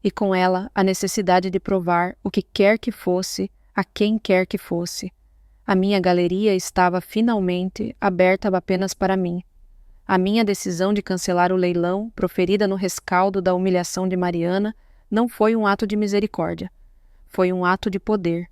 E com ela, a necessidade de provar o que quer que fosse, a quem quer que fosse. A minha galeria estava finalmente aberta apenas para mim. A minha decisão de cancelar o leilão, proferida no rescaldo da humilhação de Mariana, não foi um ato de misericórdia. Foi um ato de poder.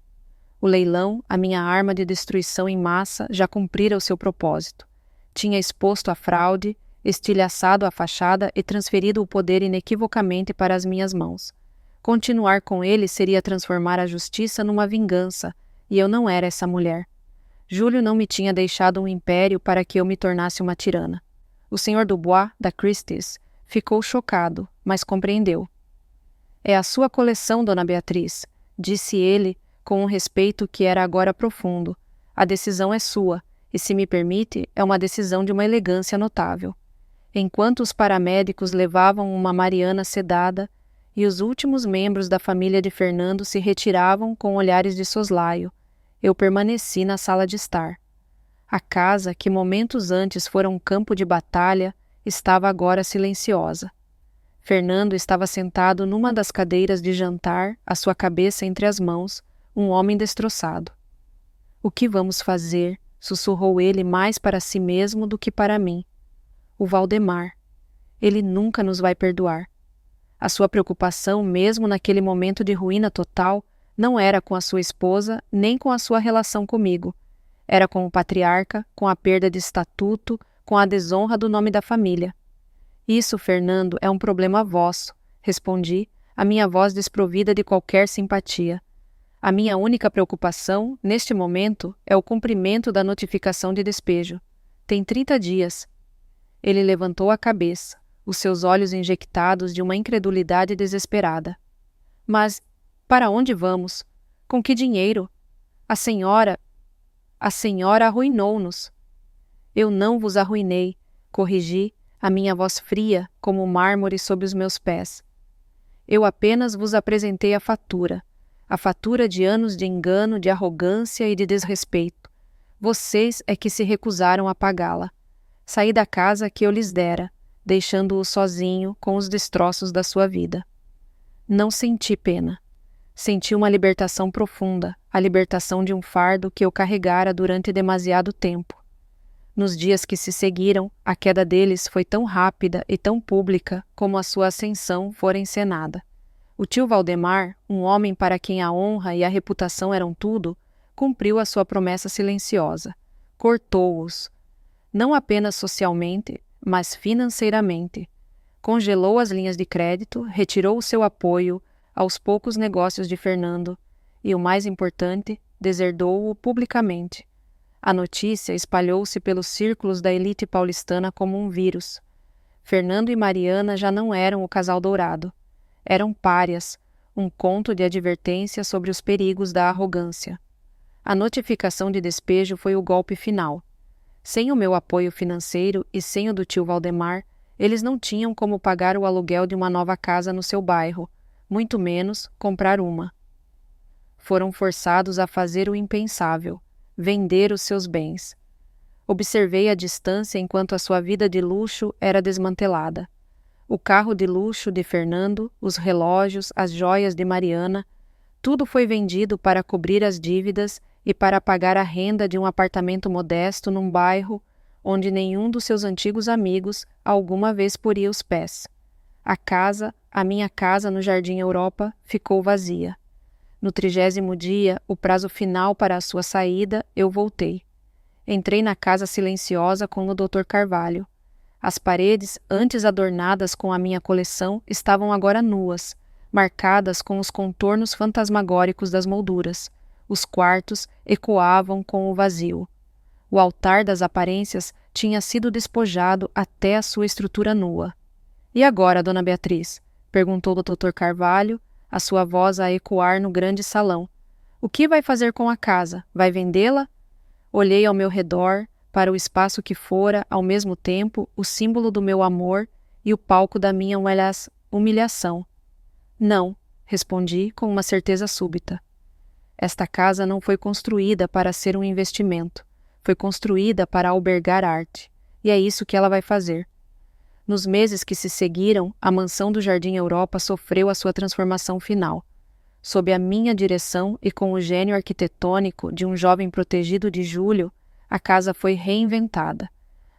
O leilão, a minha arma de destruição em massa, já cumprira o seu propósito. Tinha exposto a fraude, estilhaçado a fachada e transferido o poder inequivocamente para as minhas mãos. Continuar com ele seria transformar a justiça numa vingança, e eu não era essa mulher. Júlio não me tinha deixado um império para que eu me tornasse uma tirana. O senhor Dubois, da Christie's, ficou chocado, mas compreendeu. É a sua coleção, dona Beatriz, disse ele, com um respeito que era agora profundo. A decisão é sua, e se me permite, é uma decisão de uma elegância notável. Enquanto os paramédicos levavam uma Mariana sedada, e os últimos membros da família de Fernando se retiravam com olhares de soslaio, eu permaneci na sala de estar. A casa, que momentos antes fora um campo de batalha, estava agora silenciosa. Fernando estava sentado numa das cadeiras de jantar, a sua cabeça entre as mãos, um homem destroçado. O que vamos fazer? Sussurrou ele mais para si mesmo do que para mim. O Valdemar. Ele nunca nos vai perdoar. A sua preocupação, mesmo naquele momento de ruína total, não era com a sua esposa, nem com a sua relação comigo. Era com o patriarca, com a perda de estatuto, com a desonra do nome da família. Isso, Fernando, é um problema vosso, respondi, a minha voz desprovida de qualquer simpatia. A minha única preocupação, neste momento, é o cumprimento da notificação de despejo. Tem 30 dias. Ele levantou a cabeça, os seus olhos injectados de uma incredulidade desesperada. Mas, para onde vamos? Com que dinheiro? A senhora arruinou-nos. Eu não vos arruinei, corrigi, a minha voz fria como o mármore sob os meus pés. Eu apenas vos apresentei a fatura de anos de engano, de arrogância e de desrespeito. Vocês é que se recusaram a pagá-la. Saí da casa que eu lhes dera, deixando-o sozinho com os destroços da sua vida. Não senti pena. Senti uma libertação profunda, a libertação de um fardo que eu carregara durante demasiado tempo. Nos dias que se seguiram, a queda deles foi tão rápida e tão pública como a sua ascensão fora encenada. O tio Valdemar, um homem para quem a honra e a reputação eram tudo, cumpriu a sua promessa silenciosa. Cortou-os. Não apenas socialmente, mas financeiramente. Congelou as linhas de crédito, retirou o seu apoio aos poucos negócios de Fernando e, o mais importante, deserdou-o publicamente. A notícia espalhou-se pelos círculos da elite paulistana como um vírus. Fernando e Mariana já não eram o casal dourado. Eram párias, um conto de advertência sobre os perigos da arrogância. A notificação de despejo foi o golpe final. Sem o meu apoio financeiro e sem o do tio Valdemar, eles não tinham como pagar o aluguel de uma nova casa no seu bairro, muito menos comprar uma. Foram forçados a fazer o impensável, vender os seus bens. Observei à distância enquanto a sua vida de luxo era desmantelada. O carro de luxo de Fernando, os relógios, as joias de Mariana, tudo foi vendido para cobrir as dívidas e para pagar a renda de um apartamento modesto num bairro onde nenhum dos seus antigos amigos alguma vez poria os pés. A minha casa no Jardim Europa, ficou vazia. No 30º dia, o prazo final para a sua saída, eu voltei. Entrei na casa silenciosa com o Dr. Carvalho. As paredes, antes adornadas com a minha coleção, estavam agora nuas, marcadas com os contornos fantasmagóricos das molduras. Os quartos ecoavam com o vazio. O altar das aparências tinha sido despojado até a sua estrutura nua. E agora, dona Beatriz? Perguntou o Dr. Carvalho, a sua voz a ecoar no grande salão. O que vai fazer com a casa? Vai vendê-la? Olhei ao meu redor, para o espaço que fora, ao mesmo tempo, o símbolo do meu amor e o palco da minha humilhação. Não, respondi com uma certeza súbita. Esta casa não foi construída para ser um investimento. Foi construída para albergar arte. E é isso que ela vai fazer. Nos meses que se seguiram, a mansão do Jardim Europa sofreu a sua transformação final. Sob a minha direção e com o gênio arquitetônico de um jovem protegido de Júlio, a casa foi reinventada.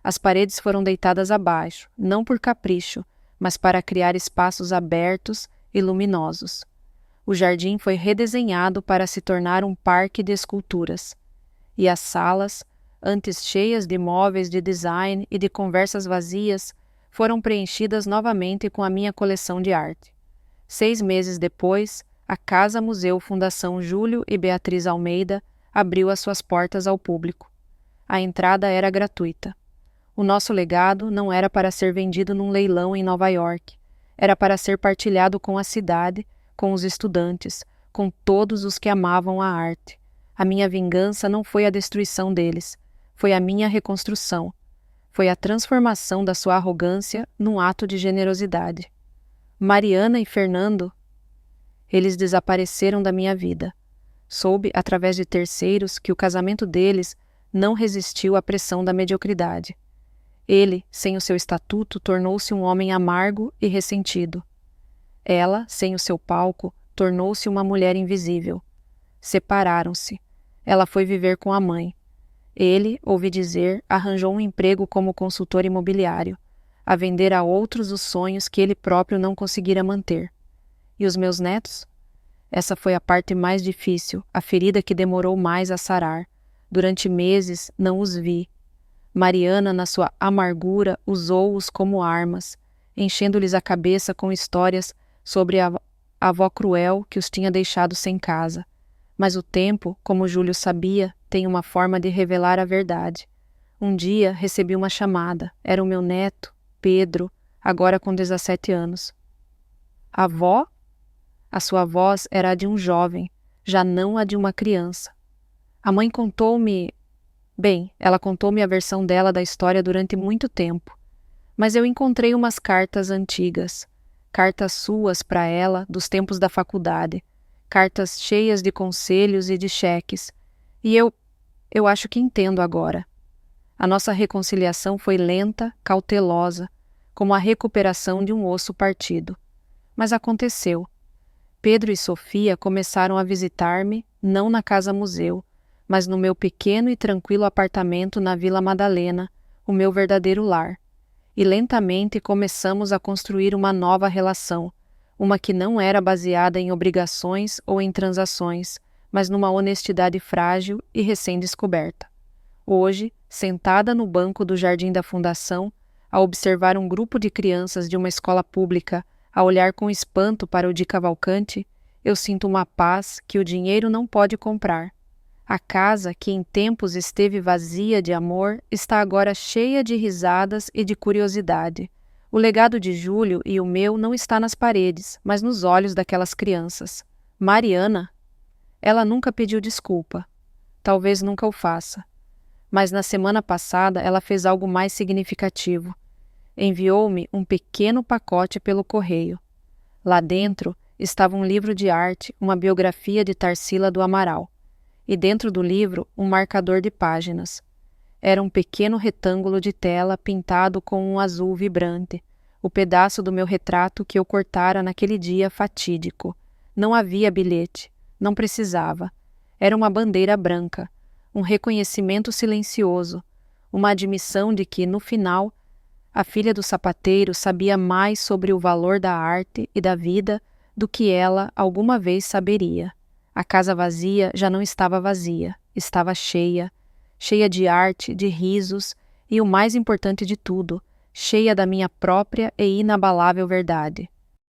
As paredes foram deitadas abaixo, não por capricho, mas para criar espaços abertos e luminosos. O jardim foi redesenhado para se tornar um parque de esculturas. E as salas, antes cheias de móveis de design e de conversas vazias, foram preenchidas novamente com a minha coleção de arte. 6 meses depois, a Casa Museu Fundação Júlio e Beatriz Almeida abriu as suas portas ao público. A entrada era gratuita. O nosso legado não era para ser vendido num leilão em Nova York. Era para ser partilhado com a cidade, com os estudantes, com todos os que amavam a arte. A minha vingança não foi a destruição deles, foi a minha reconstrução. Foi a transformação da sua arrogância num ato de generosidade. Mariana e Fernando, eles desapareceram da minha vida. Soube, através de terceiros, que o casamento deles não resistiu à pressão da mediocridade. Ele, sem o seu estatuto, tornou-se um homem amargo e ressentido. Ela, sem o seu palco, tornou-se uma mulher invisível. Separaram-se. Ela foi viver com a mãe. Ele, ouvi dizer, arranjou um emprego como consultor imobiliário, a vender a outros os sonhos que ele próprio não conseguira manter. E os meus netos? Essa foi a parte mais difícil, a ferida que demorou mais a sarar. Durante meses não os vi. Mariana, na sua amargura, usou-os como armas, enchendo-lhes a cabeça com histórias sobre a avó cruel que os tinha deixado sem casa. Mas o tempo, como Júlio sabia, tem uma forma de revelar a verdade. Um dia recebi uma chamada. Era o meu neto, Pedro, agora com 17 anos. Avó? A sua voz era a de um jovem, já não a de uma criança. A mãe contou-me... Bem, ela contou-me a versão dela da história durante muito tempo. Mas eu encontrei umas cartas antigas. Cartas suas para ela, dos tempos da faculdade. Cartas cheias de conselhos e de cheques. E eu acho que entendo agora. A nossa reconciliação foi lenta, cautelosa, como a recuperação de um osso partido. Mas aconteceu. Pedro e Sofia começaram a visitar-me, não na Casa Museu, mas no meu pequeno e tranquilo apartamento na Vila Madalena, o meu verdadeiro lar. E lentamente começamos a construir uma nova relação, uma que não era baseada em obrigações ou em transações, mas numa honestidade frágil e recém-descoberta. Hoje, sentada no banco do jardim da fundação, a observar um grupo de crianças de uma escola pública a olhar com espanto para o de Cavalcante, eu sinto uma paz que o dinheiro não pode comprar. A casa, que em tempos esteve vazia de amor, está agora cheia de risadas e de curiosidade. O legado de Júlio e o meu não está nas paredes, mas nos olhos daquelas crianças. Mariana? Ela nunca pediu desculpa. Talvez nunca o faça. Mas na semana passada ela fez algo mais significativo. Enviou-me um pequeno pacote pelo correio. Lá dentro estava um livro de arte, uma biografia de Tarsila do Amaral. E dentro do livro, um marcador de páginas. Era um pequeno retângulo de tela pintado com um azul vibrante, o pedaço do meu retrato que eu cortara naquele dia fatídico. Não havia bilhete, não precisava. Era uma bandeira branca, um reconhecimento silencioso, uma admissão de que, no final, a filha do sapateiro sabia mais sobre o valor da arte e da vida do que ela alguma vez saberia. A casa vazia já não estava vazia, estava cheia, cheia de arte, de risos e, o mais importante de tudo, cheia da minha própria e inabalável verdade.